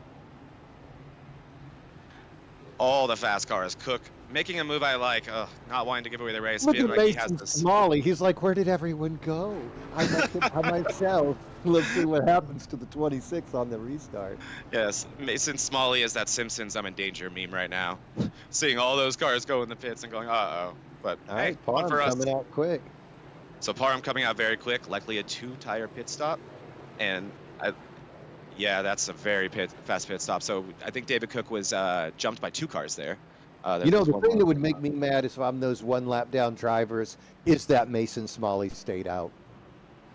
All the fast cars. Cook making a move I like, not wanting to give away the race.
Look at
like he has
Mason
this.
Smalley. He's like, where did everyone go? I left him by myself. Let's see what happens to the 26 on the restart.
Yes, Mason Smalley is that Simpsons I'm in danger meme right now. Seeing all those cars go in the pits and going, uh-oh. But
All
hey,
right,
fun for us.
coming out quick.
So Parham coming out very quick, likely a 2-tire pit stop. And yeah, that's a very fast pit stop. So I think David Cook was jumped by 2 cars there.
You know, the thing that would make me mad if I'm those 1 lap down drivers is that Mason Smalley stayed out.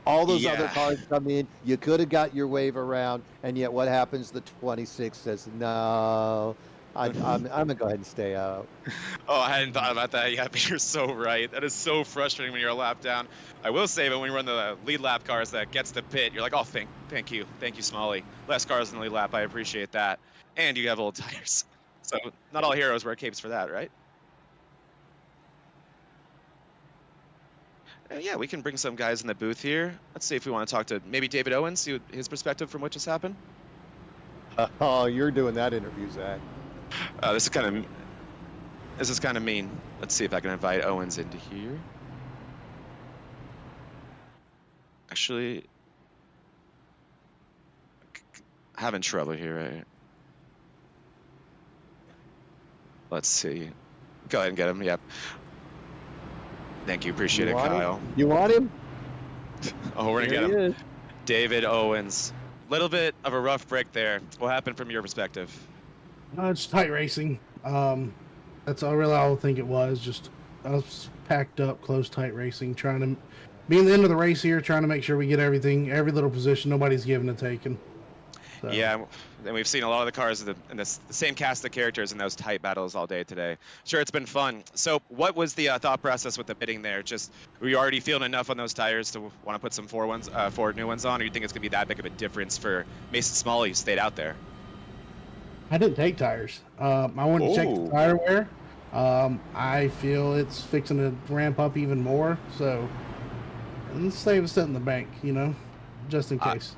All those other cars come in, you could have got your wave around, and yet what happens? The 26 says, no, I'm going to go ahead and stay out.
Oh, I hadn't thought about that yet, but you're so right. That is so frustrating when you're a lap down. I will say that when we run the lead lap cars that gets the pit, you're like, oh, thank you, Smalley. Less cars in the lead lap, I appreciate that. And you have old tires. So not all heroes wear capes for that, right? Yeah, we can bring some guys in the booth here. Let's see if we want to talk to maybe David Owens, see his perspective from what just happened.
Oh, you're doing that interview, Zach.
This is kind of mean. Let's see if I can invite Owens into here. Actually, having trouble here, right? Let's see. Go ahead and get him. Yep. Thank you. Appreciate it, Kyle.
You want him?
Oh, we're going to get him. David Owens. Little bit of a rough break there. What happened from your perspective?
It's tight racing. That's all really all I think it was. Just us packed up, close, tight racing, trying to be in the end of the race here, trying to make sure we get everything, every little position. Nobody's giving and taking. So.
Yeah, and we've seen a lot of the cars in the same cast of characters in those tight battles all day today. Sure, it's been fun. So what was the thought process with the bidding there? Just, were you already feeling enough on those tires to want to put some four new ones on, or you think it's going to be that big of a difference for Mason Smalley, who stayed out there?
I didn't take tires. I wanted to check the tire wear. I feel it's fixing to ramp up even more, so let's save us that in the bank, just in case.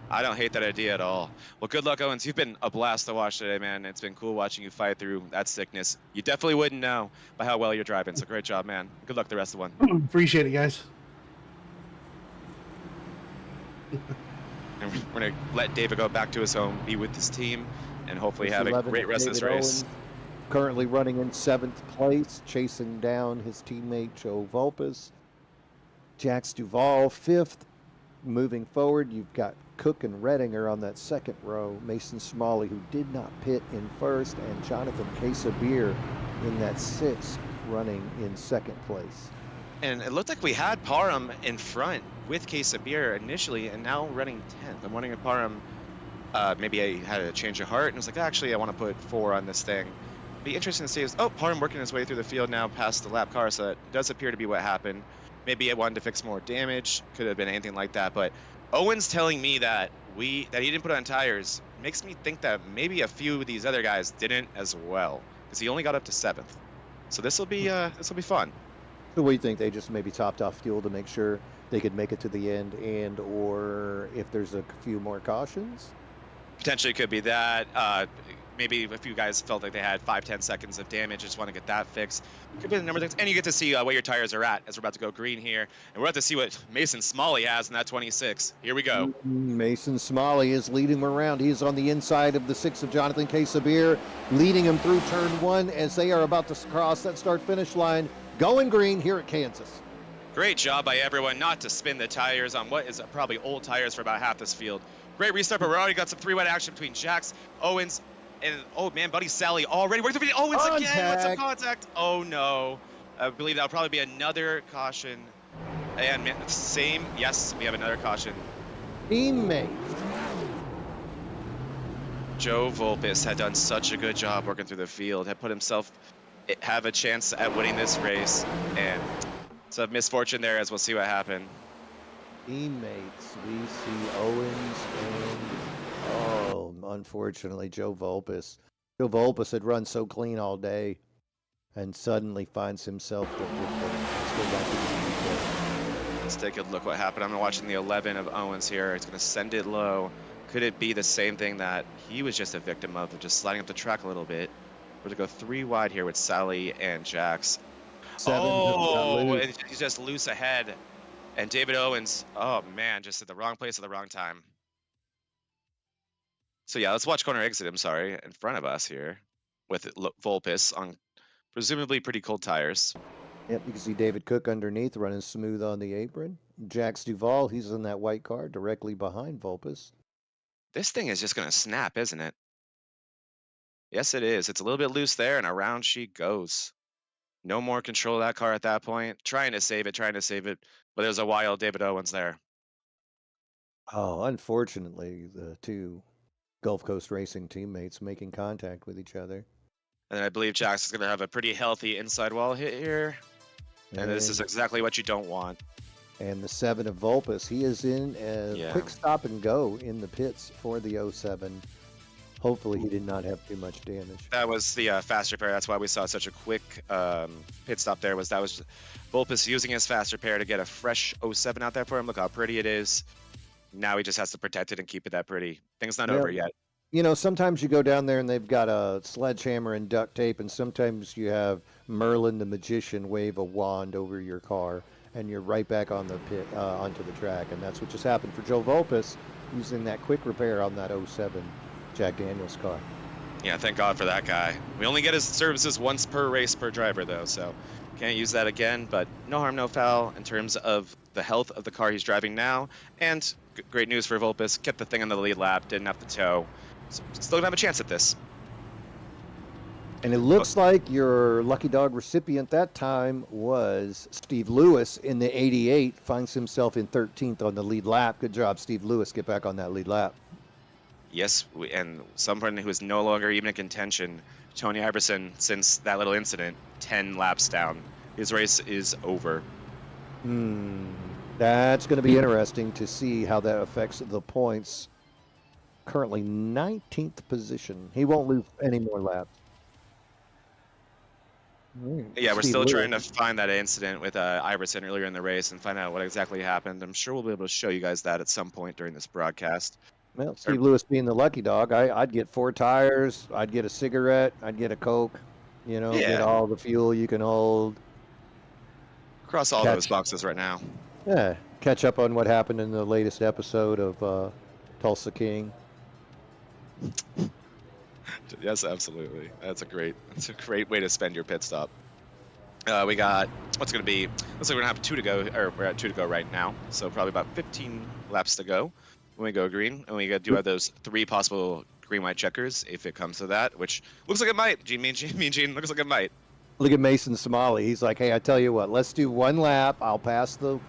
I don't hate that idea at all. Well, good luck, Owens. You've been a blast to watch today, man. It's been cool watching you fight through that sickness. You definitely wouldn't know by how well you're driving, so great job, man. Good luck the rest of the one.
Appreciate it, guys.
And we're going to let David go back to his home, be with his team, and hopefully have a great rest of this race.
Owens, currently running in 7th place, chasing down his teammate Joe Vulpes. Jax Duvall 5th. Moving forward, you've got Cook and Redinger on that 2nd row. Mason Smalley, who did not pit in 1st, and Jonathan Quesabeer in that 6th, running in 2nd place.
And it looked like we had Parham in front with Quesabeer initially, and now running 10th. I'm wondering if Parham maybe I had a change of heart and was like, actually, I want to put 4 on this thing. Be interesting to see is, Parham working his way through the field now past the lap car, so that does appear to be what happened. Maybe it wanted to fix more damage, could have been anything like that, but Owens telling me that he didn't put on tires makes me think that maybe a few of these other guys didn't as well, because he only got up to 7th. So this will be fun.
So we think they just maybe topped off fuel to make sure they could make it to the end, and or if there's a few more cautions.
Potentially could be that. Maybe a few guys felt like they had 5-10 seconds of damage, just want to get that fixed. Could be the number of things. And you get to see where your tires are at as we're about to go green here. And we're about to see what Mason Smalley has in that 26. Here we go.
Mason Smalley is leading him around. He is on the inside of the 6 of Jonathan Quesabeer, leading him through turn 1 as they are about to cross that start-finish line. Going green here at Kansas.
Great job by everyone not to spin the tires on what is probably old tires for about half this field. Great restart, but we already got some 3-wide action between Jax, Owens, and Buddy Sally already working with Owens again with some contact. Oh no. I believe that'll probably be another caution. And same, yes, we have another caution.
Teammate.
Joe Vulpes had done such a good job working through the field, had put himself have a chance at winning this race, and it's a misfortune there, as we'll see what happened.
Teammates, we see Owens and unfortunately Joe Vulpes. Joe Vulpes had run so clean all day and suddenly finds himself
Let's take a look what happened. I'm watching the 11 of Owens here. It's going to send it low. Could it be the same thing that he was just a victim of just sliding up the track a little bit? We're going to go 3 wide here with Sally and Jax. And he's just loose ahead. And David Owens, oh man, just at the wrong place at the wrong time. So yeah, let's watch corner exit, in front of us here with Vulpes on presumably pretty cold tires.
Yep, you can see David Cook underneath running smooth on the apron. Jax Duvall, he's in that white car directly behind Vulpes.
This thing is just going to snap, isn't it? Yes, it is. It's a little bit loose there, and around she goes. No more control of that car at that point. Trying to save it. But there's a wild David Owens there.
Oh, unfortunately, the 2 Gulf Coast Racing teammates making contact with each other.
And I believe Jax is going to have a pretty healthy inside wall hit here. And this is exactly what you don't want.
And the 7 of Vulpes, he is in a quick stop and go in the pits for the 07. Hopefully he did not have too much damage.
That was the fast repair. That's why we saw such a quick pit stop there. That was Vulpes using his fast repair to get a fresh 07 out there for him. Look how pretty it is. Now he just has to protect it and keep it that pretty. Thing's not over yet.
You know, sometimes you go down there and they've got a sledgehammer and duct tape, and sometimes you have Merlin the magician wave a wand over your car, and you're right back on the pit onto the track. And that's what just happened for Joe Vulpes using that quick repair on that 07 Jack Daniels car.
Yeah, thank God for that guy. We only get his services once per race per driver, though, so Can't use that again, but no harm, no foul in terms of the health of the car he's driving now. And great news for Vulpes, kept the thing on the lead lap, didn't have to tow. So still gonna have a chance at this.
And it looks like your lucky dog recipient that time was Steve Lewis in the 88, finds himself in 13th on the lead lap. Good job, Steve Lewis. Get back on that lead lap.
Yes, and someone who is no longer even in contention, Tony Iverson, since that little incident, 10 laps down. His race is over.
That's going to be interesting to see how that affects the points. Currently 19th position. He won't lose any more laps.
Yeah, we're
Steve
still
Lewis.
trying to find that incident with Iverson earlier in the race and find out what exactly happened. I'm sure we'll be able to show you guys that at some point during this broadcast.
Well, Steve Lewis being the lucky dog, I'd get 4 tires, I'd get a cigarette, I'd get a Coke, get all the fuel you can hold.
Cross all those boxes right now.
Yeah, catch up on what happened in the latest episode of Tulsa King.
Yes, absolutely. That's a great way to spend your pit stop. We got what's going to be. Looks like we're gonna have 2 to go, or we're at 2 to go right now. So probably about 15 laps to go when we go green, and we do have those 3 possible green-white checkers if it comes to that, which looks like it might. Gene looks like it might.
Look at Mason Somali. He's like, hey, I tell you what, let's do 1 lap. I'll pass the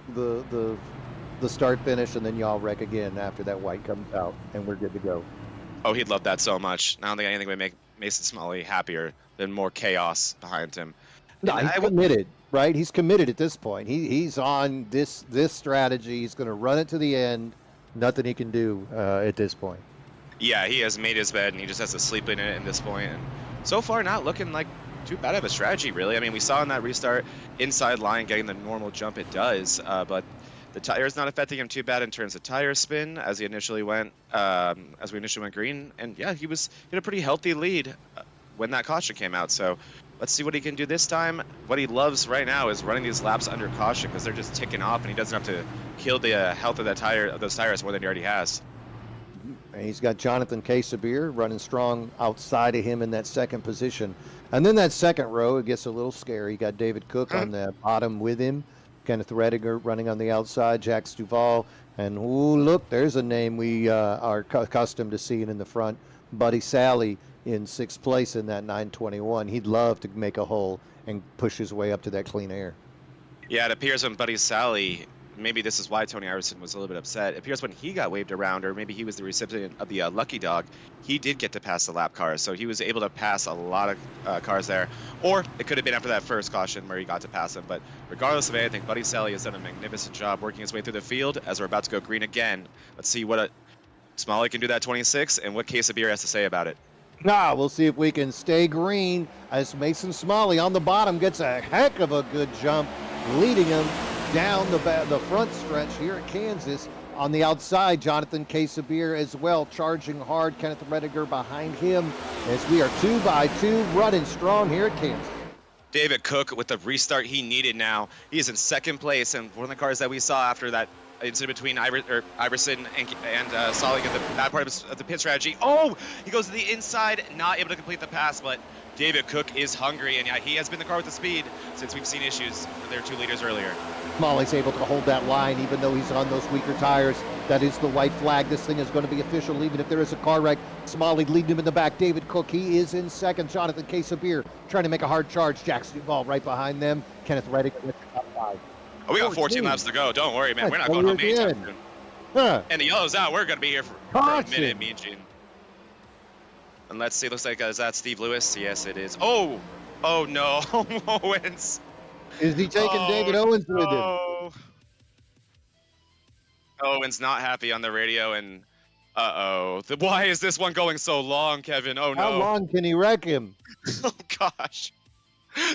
start finish, and then y'all wreck again after that white comes out, and we're good to go.
Oh, he'd love that so much. I don't think anything would make Mason Somali happier than more chaos behind him.
No, he's committed, right? He's committed at this point. He's on this strategy. He's going to run it to the end. Nothing he can do at this point.
Yeah, he has made his bed, and he just has to sleep in it at this point. And so far, not looking like too bad of a strategy, really. I mean, we saw in that restart, inside line, getting the normal jump it does, but the tire's not affecting him too bad in terms of tire spin as we initially went green. And yeah, he had a pretty healthy lead when that caution came out. So let's see what he can do this time. What he loves right now is running these laps under caution because they're just ticking off, and he doesn't have to kill the health of those tires more than he already has.
And he's got Jonathan Sabir running strong outside of him in that second position. And then that second row, it gets a little scary. You got David Cook on the bottom with him. Kenneth Rediger running on the outside, Jack Duval, and ooh, look, there's a name we are accustomed to seeing in the front, Buddy Sally in 6th place in that 921. He'd love to make a hole and push his way up to that clean air.
Yeah, it appears when Buddy Sally, maybe this is why Tony Iverson was a little bit upset. It appears when he got waved around, or maybe he was the recipient of the lucky dog, he did get to pass the lap cars. So he was able to pass a lot of cars there. Or it could have been after that first caution where he got to pass them. But regardless of anything, Buddy Sally has done a magnificent job working his way through the field as we're about to go green again. Let's see what Smalley can do that 26 and what Sabir has to say about it.
We'll see if we can stay green as Mason Smalley on the bottom gets a heck of a good jump, leading him down the front stretch here at Kansas. On the outside, Jonathan Sabir as well, charging hard. Kenneth Rediger behind him as we are 2 by 2 running strong here at Kansas.
David Cook with the restart he needed now. He is in 2nd place, and one of the cars that we saw after that incident between Iverson and Solly in the bad part of the pit strategy. Oh, he goes to the inside, not able to complete the pass, but David Cook is hungry, and yeah, he has been the car with the speed since we've seen issues with their 2 leaders earlier.
Smalley's able to hold that line even though he's on those weaker tires. That is the white flag. This thing is going to be official even if there is a car wreck. Smalley leading him in the back. David Cook, he is in 2nd. Jonathan Sabir trying to make a hard charge. Jack Duval right behind them. Kenneth Rediger with the top 5.
Oh, we got 14 laps to go. Don't worry, man. We're not going home anytime soon. And the yellow's out. We're going to be here for a minute, me and Gene. And let's see. Looks like, is that Steve Lewis? Yes, it is. Oh no. Owens.
Is he taking David Owens with him?
Owens not happy on the radio, and why is this one going so long, Kevin? Oh no.
How long can he wreck him?
Oh gosh.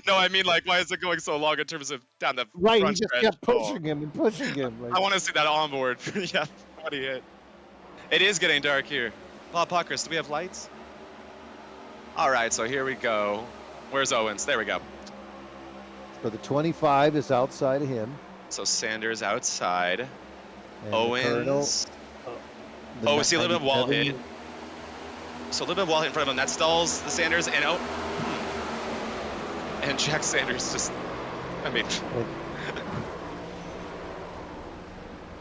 No, I mean, like, why is it going so long in terms of down the
right?
Front
He just
stretch?
kept pushing him and pushing him. Like...
I want to see that onboard. Yeah, what he hit. It is getting dark here. Bob Puckers, do we have lights? All right, so here we go. Where's Owens? There we go.
So the 25 is outside of him.
So Sanders outside.
And
Owens. We see a little bit of wall hit. So a little bit of wall hit in front of him. That stalls the Sanders, and and Jack Sanders just I mean,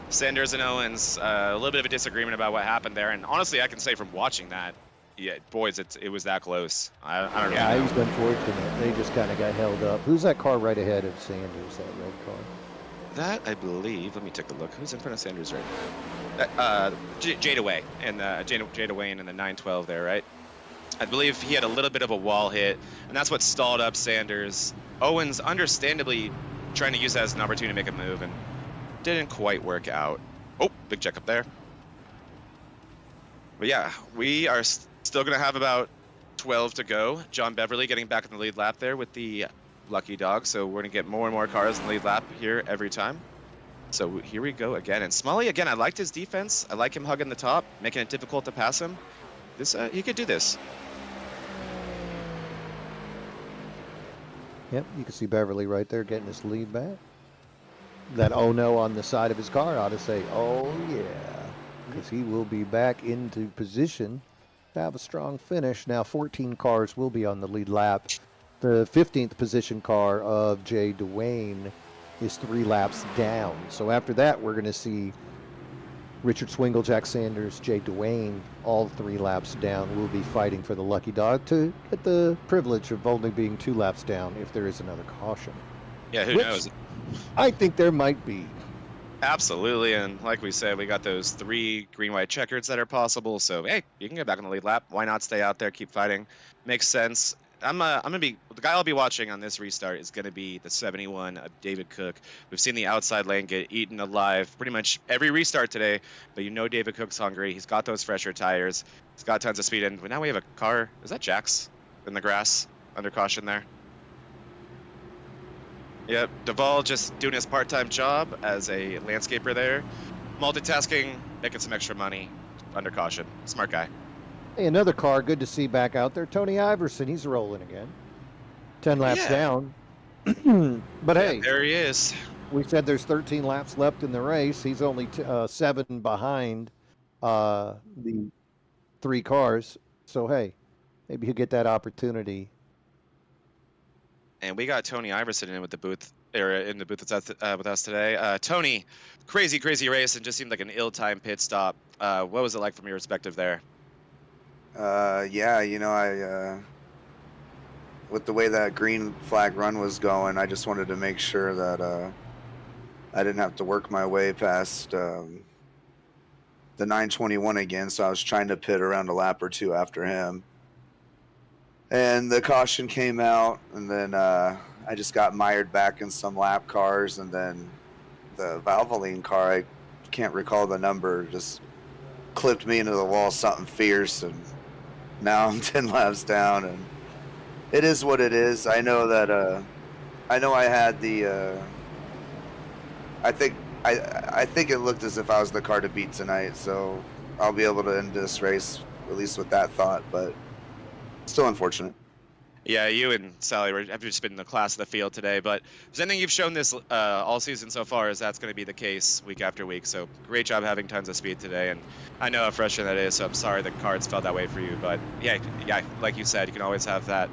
Sanders and Owens, a little bit of a disagreement about what happened there. And honestly, I can say from watching that, yeah, boys, it was that close. I don't
Yeah,
really
he's
know.
unfortunate. They just kind of got held up. Who's that car right ahead of Sanders, that red car?
That, I believe, let me take a look. Who's in front of Sanders right now? Jada Way, and Jada Wayne in the 912 there, right? I believe he had a little bit of a wall hit, and that's what stalled up Sanders. Owens, understandably, trying to use that as an opportunity to make a move, and didn't quite work out. Oh, big check up there. But yeah, we are still going to have about 12 to go. John Beverly getting back in the lead lap there with the lucky dog, so we're going to get more and more cars in the lead lap here every time. So here we go again. And Smalley, again, I liked his defense. I like him hugging the top, making it difficult to pass him. This he could do this.
Yep, you can see Beverly right there getting his lead back. That oh no on the side of his car ought to say, oh yeah, because he will be back into position to have a strong finish. Now 14 cars will be on the lead lap. The 15th position car of Jay Dwayne is 3 laps down. So after that, we're going to see Richard Swingle, Jack Sanders, Jay Dwayne, all 3 laps down, will be fighting for the lucky dog to get the privilege of only being 2 laps down if there is another caution.
Yeah, who
Which
knows?
I think there might be.
Absolutely, and like we said, we got those 3 green-white checkers that are possible. So hey, you can get back on the lead lap. Why not stay out there, keep fighting? Makes sense. I'm gonna be the guy I'll be watching on this restart is gonna be the 71 of David Cook. We've seen the outside lane get eaten alive pretty much every restart today, but you know David Cook's hungry. He's got those fresher tires. He's got tons of speed, and now we have a car. Is that Jax in the grass under caution there? Yep, Duvall just doing his part-time job as a landscaper there, multitasking, making some extra money under caution. Smart guy.
Hey, another car, good to see back out there. Tony Iverson, he's rolling again. 10 laps
Yeah.
down. But
Yeah,
hey,
there he is.
we said there's 13 laps left in the race. He's only 7 behind the 3 cars. So hey, maybe he'll get that opportunity.
And we got Tony Iverson in with the booth, or in the booth with us today. Tony, crazy race, and just seemed like an ill-timed pit stop. What was it like from your perspective there?
Yeah, with the way that green flag run was going, I just wanted to make sure that I didn't have to work my way past the 921 again, so I was trying to pit around a lap or 2 after him. And the caution came out, and then I just got mired back in some lap cars, and then the Valvoline car, I can't recall the number, just clipped me into the wall, something fierce, and now I'm 10 laps down, and it is what it is. I know that I know I had the I think it looked as if I was the car to beat tonight, so I'll be able to end this race at least with that thought, but still unfortunate.
Yeah, you and Sally have just been the class of the field today, but if there's anything you've shown this all season so far is that's going to be the case week after week. So great job having tons of speed today, and I know how frustrating that is. So I'm sorry the cards felt that way for you, but yeah, like you said, you can always have that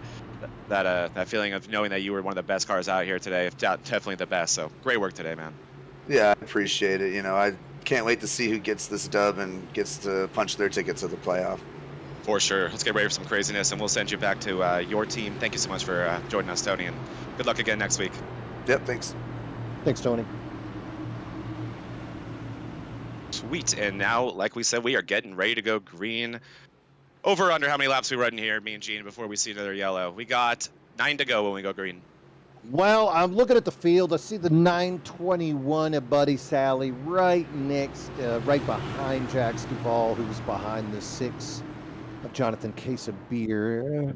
feeling of knowing that you were one of the best cars out here today, if definitely the best. So great work today, man.
Yeah, I appreciate it. I can't wait to see who gets this dub and gets to punch their ticket to the playoff.
For sure. Let's get ready for some craziness, and we'll send you back to your team. Thank you so much for joining us, Tony, and good luck again next week.
Yep, thanks.
Thanks, Tony.
Sweet. And now, like we said, we are getting ready to go green. Over under how many laps we run in here, me and Gene, before we see another yellow. We got 9 to go when we go green.
Well, I'm looking at the field. I see the 921 of Buddy Sally right next, right behind Jax Duvall, who's behind the 6 of Jonathan Case of Beer.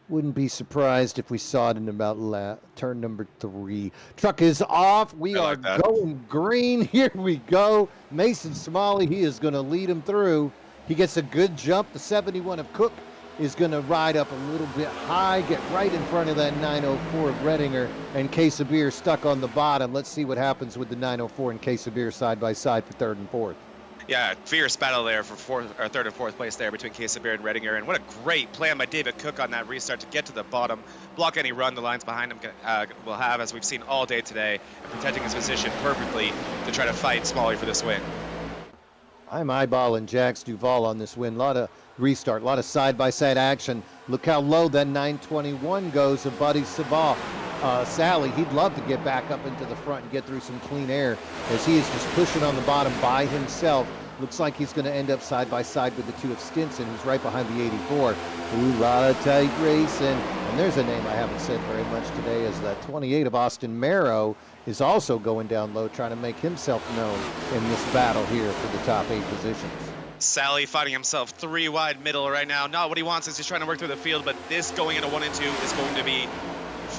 Wouldn't be surprised if we saw it in about turn number 3. Truck is off. We are going green. Here we go. Mason Smalley, he is going to lead him through. He gets a good jump. The 71 of Cook is going to ride up a little bit high, get right in front of that 904 of Redinger, and Case of Beer stuck on the bottom. Let's see what happens with the 904 and Case of Beer side by side for 3rd and 4th.
Yeah, fierce battle there for third and fourth place there between Quesabir and Redinger, and what a great plan by David Cook on that restart to get to the bottom, block any run the lines behind him will have, as we've seen all day today, and protecting his position perfectly to try to fight Smalley for this win.
I'm eyeballing Jax Duval on this win. A lot of restart, a lot of side-by-side action. Look how low that 921 goes of Buddy Sabah. Sally, he'd love to get back up into the front and get through some clean air as he is just pushing on the bottom by himself. Looks like he's going to end up side by side with the two of Stinson, who's right behind the 84. Ooh, lot of tight racing. And there's a name I haven't said very much today, is that 28 of Austin Marrow is also going down low, trying to make himself known in this battle here for the top 8 positions.
Sally finding himself 3 wide middle right now. Not what he wants, is just trying to work through the field, but this going into 1 and 2 is going to be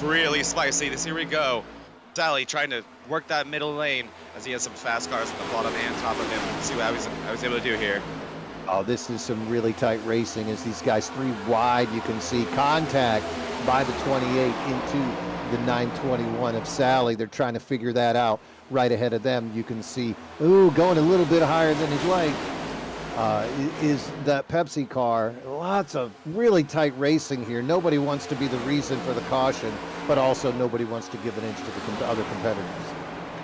really spicy. Here we go. Sally trying to work that middle lane as he has some fast cars on the bottom and top of him. Let's see what I was able to do here.
Oh, this is some really tight racing as these guys 3 wide. You can see contact by the 28 into the 921 of Sally. They're trying to figure that out right ahead of them. You can see, ooh, going a little bit higher than he'd like. Is that Pepsi car. Lots of really tight racing here. Nobody wants to be the reason for the caution, but also nobody wants to give an inch to the other competitors.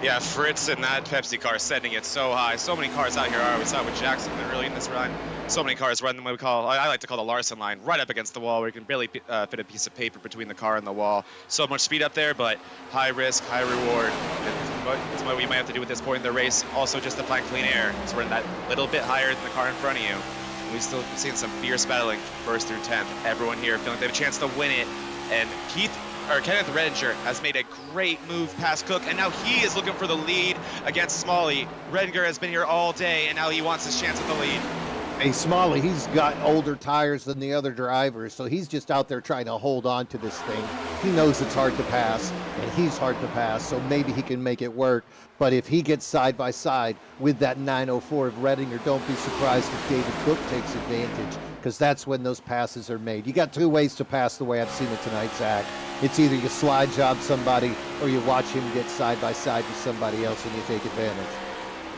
Yeah, Fritz and that Pepsi car sending it so high. So many cars out here are. We saw it with Jackson early in this run. So many cars running what I like to call the Larson line, right up against the wall where you can barely fit a piece of paper between the car and the wall. So much speed up there, but high risk, high reward. And that's what we might have to do at this point in the race. Also just to find clean air. So we're in that little bit higher than the car in front of you. We've still seen some fierce battling first through 10th. Everyone here feeling they have a chance to win it. And Kenneth Redinger has made a great move past Cook, and now he is looking for the lead against Smalley. Redinger has been here all day, and now he wants his chance at the lead.
Hey, Smalley, he's got older tires than the other drivers, so he's just out there trying to hold on to this thing. He knows it's hard to pass, and he's hard to pass, so maybe he can make it work. But if he gets side by side with that 904 of Redinger, don't be surprised if David Cook takes advantage, because that's when those passes are made. You got 2 ways to pass the way I've seen it tonight, Zach. It's either you slide job somebody or you watch him get side by side with somebody else and you take advantage.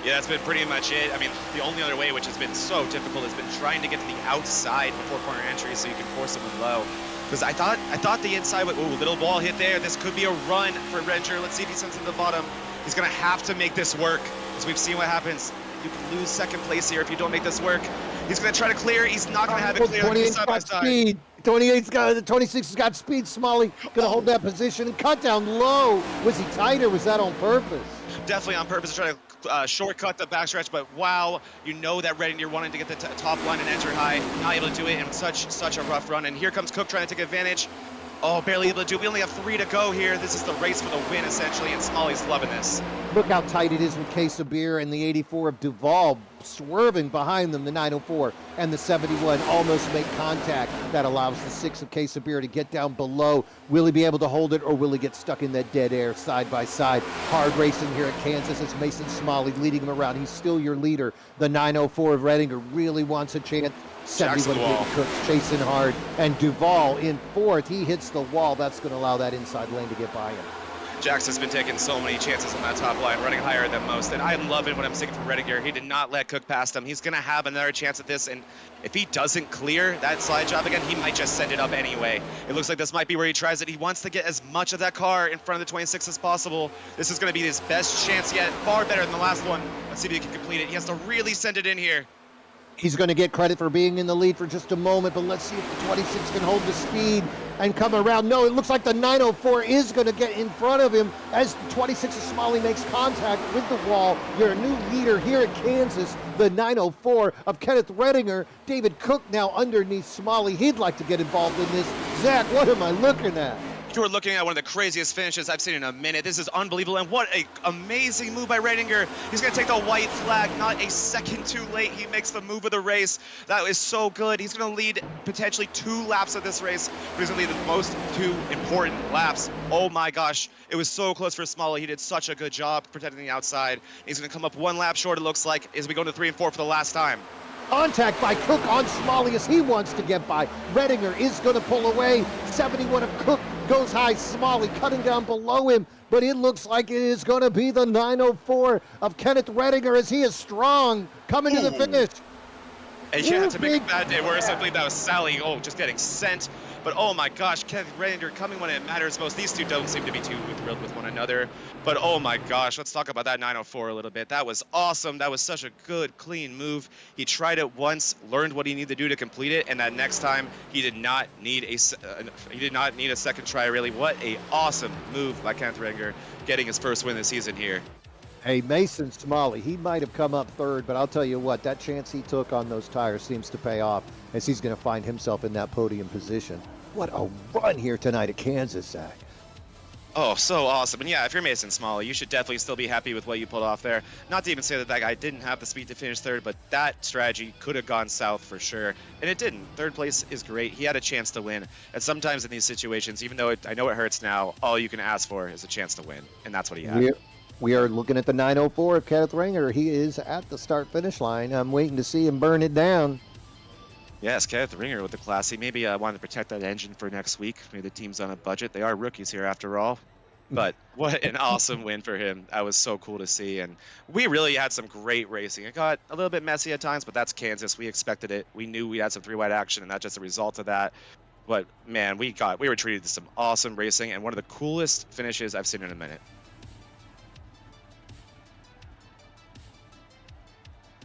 Yeah, that's been pretty much it. I mean, the only other way, which has been so difficult, has been trying to get to the outside before corner entry so you can force someone low. Because I thought the inside, ooh, little ball hit there. This could be a run for Redinger. Let's see if he sends it to the bottom. He's going to have to make this work, as we've seen what happens. You can lose second place here if you don't make this work. He's going to try to clear. He's not going to have it clear.
28's got speed. 26 has got speed. Smalley going to hold that position and cut down low. Was he tight or was that on purpose?
Definitely on purpose to try to shortcut the backstretch, but wow, you know that Redinger wanted to get the top line and enter high, not able to do it in such a rough run. And here comes Cook trying to take advantage. Oh, barely able to do it. We only have 3 to go here. This is the race for the win, essentially, and Smalley's loving this.
Look how tight it is with Quesabir and the 84 of Duval swerving behind them. The 904 and the 71 almost make contact. That allows the 6 of Quesabir to get down below. Will he be able to hold it, or will he get stuck in that dead air side by side? Hard racing here at Kansas as Mason Smalley leading him around. He's still your leader. The 904 of Redinger really wants a chance. 71 of Cook's chasing hard, and Duval in 4th. He hits the wall. That's going to allow that inside lane to get by him.
Jax has been taking so many chances on that top line, running higher than most, and I'm loving what I'm seeing from Redinger. He did not let Cook past him. He's going to have another chance at this, and if he doesn't clear that slide job again, he might just send it up anyway. It looks like this might be where he tries it. He wants to get as much of that car in front of the 26 as possible. This is going to be his best chance yet, far better than the last one. Let's see if he can complete it. He has to really send it in here.
He's going to get credit for being in the lead for just a moment, but let's see if the 26 can hold the speed and come around. No, it looks like the 904 is going to get in front of him as the 26 of Smalley makes contact with the wall. You're a new leader here at Kansas, the 904 of Kenneth Redinger. David Cook now underneath Smalley. He'd like to get involved in this. Zach, what am I looking at?
You are looking at one of the craziest finishes I've seen in a minute. This is unbelievable, and what an amazing move by Redinger. He's going to take the white flag, not a second too late. He makes the move of the race. That is so good. He's going to lead potentially 2 laps of this race, but he's going to lead the most 2 important laps. Oh my gosh, it was so close for Smalley. He did such a good job protecting the outside. He's going to come up 1 lap short, it looks like, as we go to 3 and 4 for the last time.
Contact by Cook on Smalley as he wants to get by. Redinger is going to pull away. 71 of Cook Goes high, Smalley cutting down below him, but it looks like it is going to be the 904 of Kenneth Redinger as he is strong, coming to the finish.
And yeah, to make a bad day worse, I believe that was Sally. Oh, just getting sent. But oh my gosh, Kenneth Redinger coming when it matters most. These two don't seem to be too thrilled with one another. But oh my gosh, let's talk about that 904 a little bit. That was awesome. That was such a good, clean move. He tried it once, learned what he needed to do to complete it, and that next time he did not need a second try. Really, what a awesome move by Kenneth Redinger, getting his first win this season here.
Hey, Mason Smalley, he might have come up third, but I'll tell you what, that chance he took on those tires seems to pay off as he's going to find himself in that podium position. What a run here tonight at Kansas, Zach.
Oh, so awesome. And yeah, if you're Mason Smalley, you should definitely still be happy with what you pulled off there. Not to even say that that guy didn't have the speed to finish third, but that strategy could have gone south for sure. And it didn't. Third place is great. He had a chance to win. And sometimes in these situations, even though I know it hurts now, all you can ask for is a chance to win. And that's what he had.
We are looking at the 904 of Kenneth Redinger. He is at the start-finish line. I'm waiting to see him burn it down.
Yes, Kenneth Redinger with the classy. Maybe I wanted to protect that engine for next week. Maybe the team's on a budget. They are rookies here after all. But what an awesome win for him. That was so cool to see. And we really had some great racing. It got a little bit messy at times, but that's Kansas. We expected it. We knew we had some three-wide action, and that's just a result of that. But, man, we were treated to some awesome racing and one of the coolest finishes I've seen in a minute.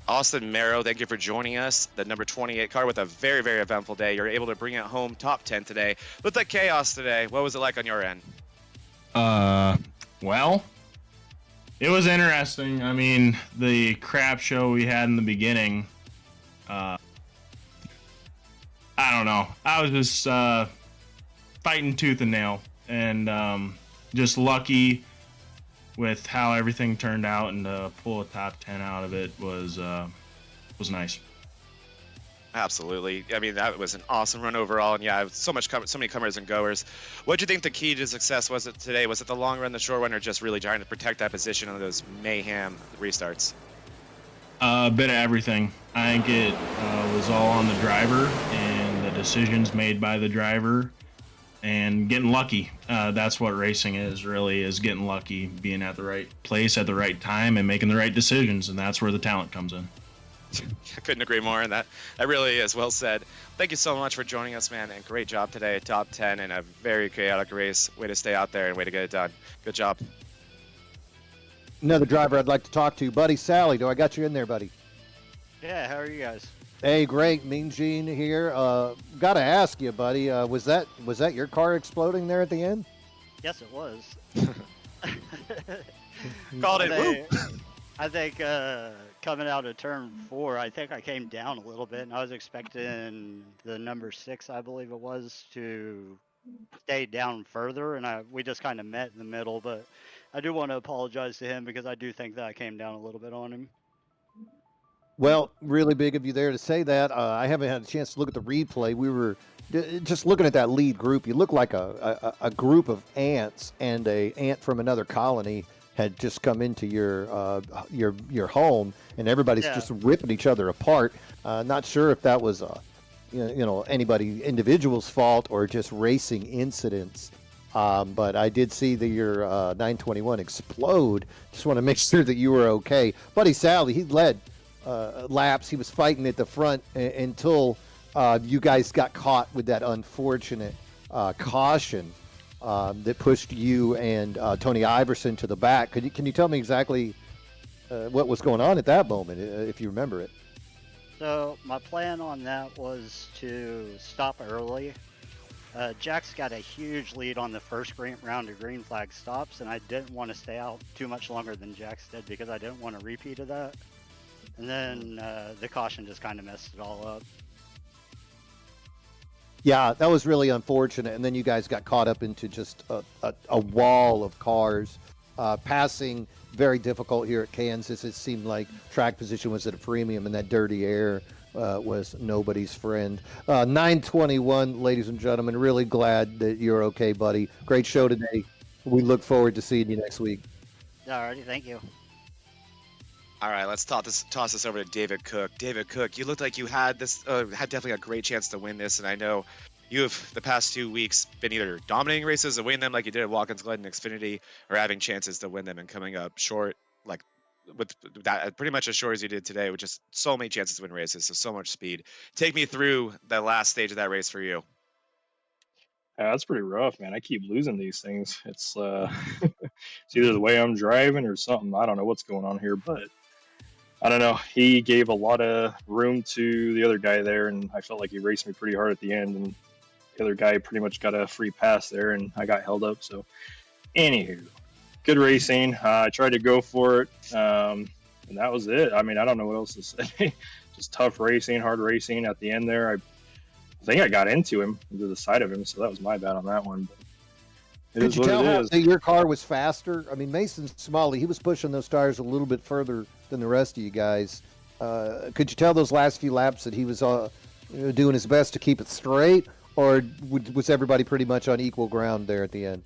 Austin Merrow, thank you for joining us. The number 28 car with a very, very eventful day. You're able to bring it home top 10 today. Looked like chaos today. What was it like on your end?
Well, it was interesting. I mean, the crap show we had in the beginning, I don't know. I was just fighting tooth and nail, and just lucky with how everything turned out, and to pull a top 10 out of it was nice.
Absolutely. I mean, that was an awesome run overall, and yeah, so many comers and goers. What do you think the key to success was today? Was it the long run, the short run, or just really trying to protect that position on those mayhem restarts?
A bit of everything. I think it was all on the driver and the decisions made by the driver and getting lucky. That's what racing is, really, is getting lucky, being at the right place at the right time and making the right decisions, and that's where the talent comes in.
I couldn't agree more, and that really is well said. Thank you so much for joining us, man, and great job today. Top 10 in a very chaotic race. Way to stay out there and way to get it done. Good job.
Another driver I'd like to talk to, Buddy Sally. Do I got you in there, buddy?
Yeah, how are you guys?
Hey, great. Mean Gene here. Got to ask you, buddy, was that your car exploding there at the end?
Yes, it was.
Called it. Woo.
I think coming out of turn 4, I think I came down a little bit, and I was expecting the number 6, I believe it was, to stay down further, and we just kind of met in the middle. But I do want to apologize to him because I do think that I came down a little bit on him.
Well, really big of you there to say that. I haven't had a chance to look at the replay. We were just looking at that lead group. You look like a group of ants, and a ant from another colony had just come into your home, and everybody's just ripping each other apart. Not sure if that was anybody individual's fault or just racing incidents. But I did see your 921 explode. Just want to make sure that you were okay, Buddy Sally. He led laps. He was fighting at the front until you guys got caught with that unfortunate caution that pushed you and Tony Iverson to the back. Can you tell me exactly what was going on at that moment, if you remember it?
So my plan on that was to stop early. Jack's got a huge lead on the first round of green flag stops, and I didn't want to stay out too much longer than Jack's did because I didn't want a repeat of that. And then the caution just kind of messed it all up.
Yeah, that was really unfortunate. And then you guys got caught up into just a wall of cars. Passing, very difficult here at Kansas. It seemed like track position was at a premium, and that dirty air was nobody's friend. 921, ladies and gentlemen, really glad that you're okay, buddy. Great show today. We look forward to seeing you next week.
Alrighty, thank you.
All right, let's toss this over to David Cook. David Cook, you looked like you had definitely a great chance to win this, and I know you have the past 2 weeks been either dominating races and winning them like you did at Watkins Glen and Xfinity, or having chances to win them and coming up short, like with that pretty much as short as you did today, with just so many chances to win races, so much speed. Take me through the last stage of that race for you.
That's pretty rough, man. I keep losing these things. It's it's either the way I'm driving or something. I don't know what's going on here, but I don't know. He gave a lot of room to the other guy there, and I felt like he raced me pretty hard at the end. And the other guy pretty much got a free pass there, and I got held up. So, anywho, good racing. I tried to go for it, and that was it. I mean, I don't know what else to say. Just tough racing, hard racing at the end there. I think I got into the side of him, so that was my bad on that one. But
Could you tell that your car was faster? I mean, Mason Smalley, he was pushing those tires a little bit further than the rest of you guys. Could you tell those last few laps that he was doing his best to keep it straight, or was everybody pretty much on equal ground there at the end?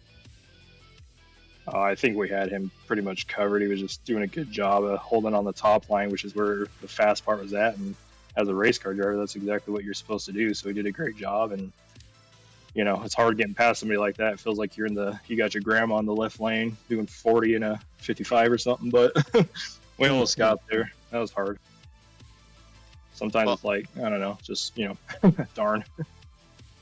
I think we had him pretty much covered. He was just doing a good job of holding on the top line, which is where the fast part was at. And as a race car driver, that's exactly what you're supposed to do. So he did a great job. And, you know, it's hard getting past somebody like that. It feels like you got your grandma in the left lane doing 40 in a 55 or something. But we almost got there. That was hard. Sometimes it's like, I don't know, just, you know, darn.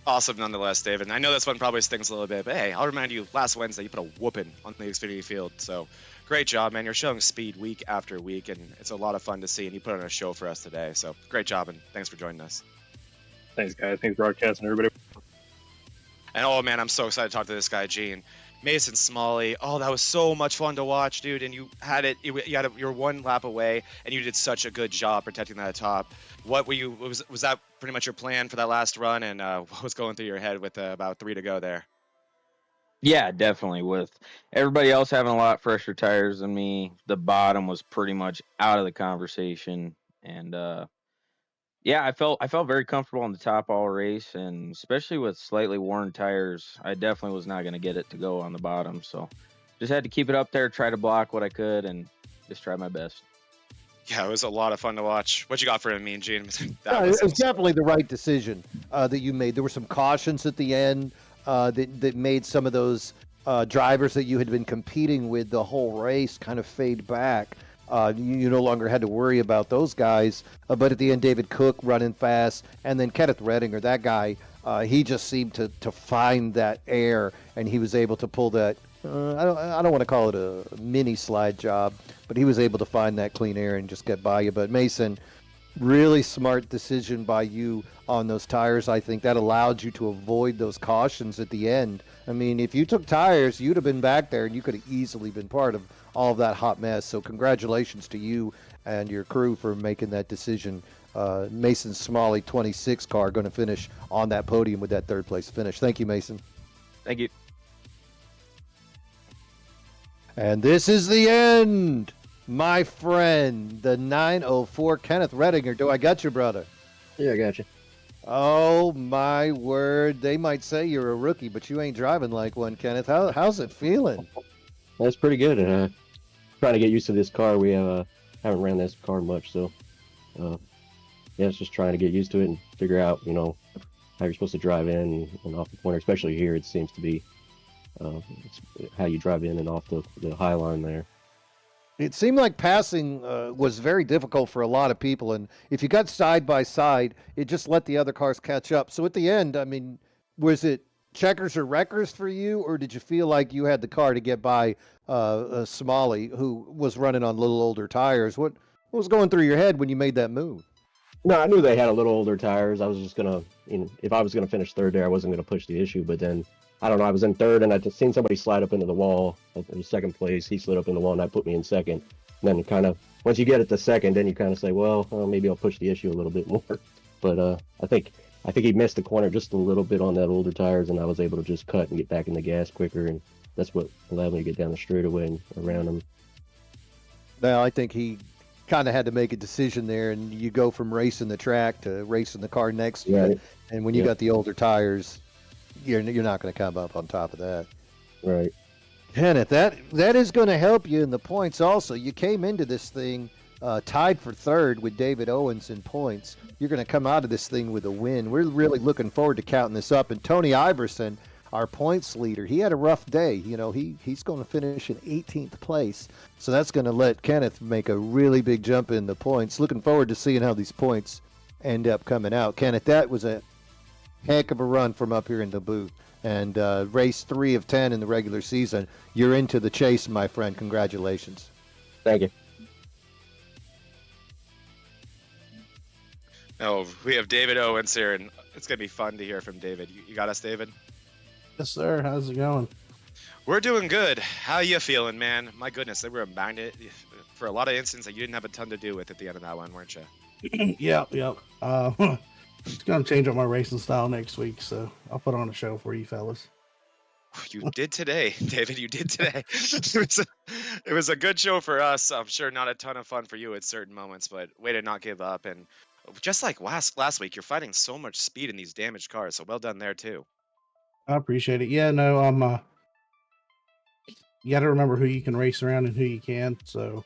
Awesome nonetheless, David. And I know this one probably stings a little bit, but hey, I'll remind you, last Wednesday you put a whooping on the Xfinity field. So great job, man. You're showing speed week after week, and it's a lot of fun to see, and you put on a show for us today. So great job, and thanks for joining us.
Thanks, guys. Thanks, broadcasting, everybody.
And oh, man, I'm so excited to talk to this guy, Gene. Mason Smalley. Oh, that was so much fun to watch, dude. And you were one lap away, and you did such a good job protecting that top. What were you? Was that pretty much your plan for that last run? And what was going through your head with about 3 to go there?
Yeah, definitely. With everybody else having a lot fresher tires than me, the bottom was pretty much out of the conversation. And yeah, I felt very comfortable on the top all race, and especially with slightly worn tires, I definitely was not going to get it to go on the bottom. So just had to keep it up there, try to block what I could, and just try my best.
Yeah, it was a lot of fun to watch. What you got for me and Gene?
It was definitely the right decision that you made. There were some cautions at the end that made some of those drivers that you had been competing with the whole race kind of fade back. You no longer had to worry about those guys. But at the end, David Cook running fast, and then Kenneth Redinger, that guy, he just seemed to find that air, and he was able to pull that. I don't want to call it a mini slide job, but he was able to find that clean air and just get by you. But Mason, really smart decision by you on those tires. I think that allowed you to avoid those cautions at the end. I mean, if you took tires, you'd have been back there, and you could have easily been part of all of that hot mess. So congratulations to you and your crew for making that decision. Mason Smalley 26 car going to finish on that podium with that third place finish. Thank you, Mason.
Thank you.
And this is the end, my friend, the 904 Kenneth Redinger. Do I got you, brother?
Yeah, I got you.
Oh, my word. They might say you're a rookie, but you ain't driving like one, Kenneth. How's it feeling?
That's pretty good. Trying to get used to this car. We haven't ran this car much, so yeah, it's just trying to get used to it and figure out, you know, how you're supposed to drive in and off the corner. Especially here, it seems to be it's how you drive in and off the high line there.
It seemed like passing was very difficult for a lot of people, and if you got side by side, it just let the other cars catch up. So at the end, I mean, was it checkers or wreckers for you, or did you feel like you had the car to get by Smalley, who was running on little older tires? What was going through your head when you made that move?
No, I knew they had a little older tires. I was just gonna, you know, if I was gonna finish third there, I wasn't gonna push the issue. But then, I don't know, I was in third, and I just seen somebody slide up into the wall. It was second place. He slid up in the wall, and that put me in second. And then kind of, once you get it to second, then you kind of say, well, maybe I'll push the issue a little bit more. But I think he missed the corner just a little bit on that older tires, and I was able to just cut and get back in the gas quicker, and that's what allowed me to get down the straightaway and around him.
Now, I think he kind of had to make a decision there, and you go from racing the track to racing the car next to it. And when you got the older tires, you're not going to come up on top of that.
Right.
Kenneth, that is going to help you in the points also. You came into this thing tied for third with David Owens in points. You're going to come out of this thing with a win. We're really looking forward to counting this up. And Tony Iverson, our points leader, he had a rough day. You know, he's going to finish in 18th place. So that's going to let Kenneth make a really big jump in the points. Looking forward to seeing how these points end up coming out. Kenneth, that was a heck of a run from up here in the booth. And race 3 of 10 in the regular season. You're into the chase, my friend. Congratulations.
Thank you.
Oh, we have David Owens here, and it's going to be fun to hear from David. You got us, David?
Yes, sir. How's it going?
We're doing good. How you feeling, man? My goodness, they were a magnet for a lot of instances that you didn't have a ton to do with at the end of that one, weren't you?
Yep. It's gonna change up my racing style next week, so I'll put on a show for you fellas.
You did today, David. You did today. It was a good show for us. I'm sure not a ton of fun for you at certain moments, but way to not give up. And just like last week, you're fighting so much speed in these damaged cars. So well done there too.
I appreciate it. Yeah, no, you got to remember who you can race around and who you can. So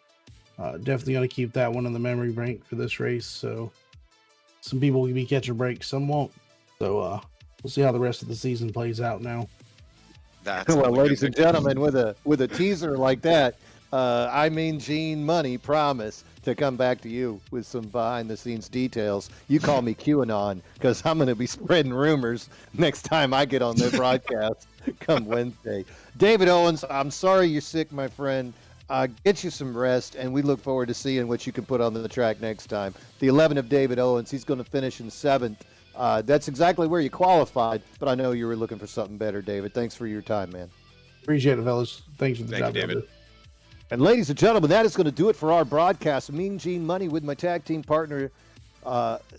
definitely gonna keep that one in the memory bank for this race. So some people will be catching breaks, some won't. So we'll see how the rest of the season plays out now.
That's
Well,
only
ladies
good.
and gentlemen, with a teaser like that, I mean, Gene Money promise to come back to you with some behind the scenes details. You call me QAnon because I'm going to be spreading rumors next time I get on the broadcast come Wednesday. David Owens, I'm sorry you're sick, my friend. Get you some rest, and we look forward to seeing what you can put on the track next time. The 11 of David Owens, he's going to finish in 7th. That's exactly where you qualified, but I know you were looking for something better, David. Thanks for your time, man.
Appreciate it, fellas. Thanks for the
Thank
job,
you, David.
y'all do.
And ladies and gentlemen, that is going to do it for our broadcast. Mean Gene Money with my tag team partner,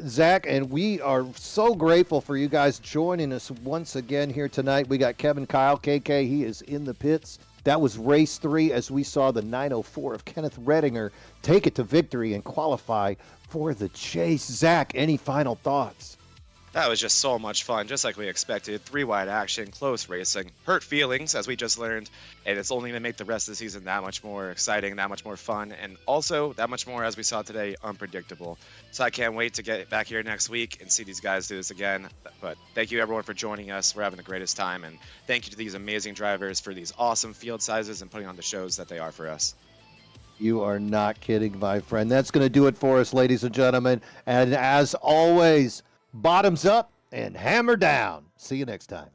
Zach, and we are so grateful for you guys joining us once again here tonight. We got Kevin Kyle, KK. He is in the pits. That was race 3 as we saw the 904 of Kenneth Redinger take it to victory and qualify for the chase. Zach, any final thoughts?
That was just so much fun, just like we expected. 3-wide action, close racing, hurt feelings, as we just learned, and it's only going to make the rest of the season that much more exciting, that much more fun, and also that much more, as we saw today, unpredictable. So I can't wait to get back here next week and see these guys do this again. But thank you, everyone, for joining us. We're having the greatest time, and thank you to these amazing drivers for these awesome field sizes and putting on the shows that they are for us.
You are not kidding, my friend. That's going to do it for us, ladies and gentlemen. And as always, bottoms up and hammer down. See you next time.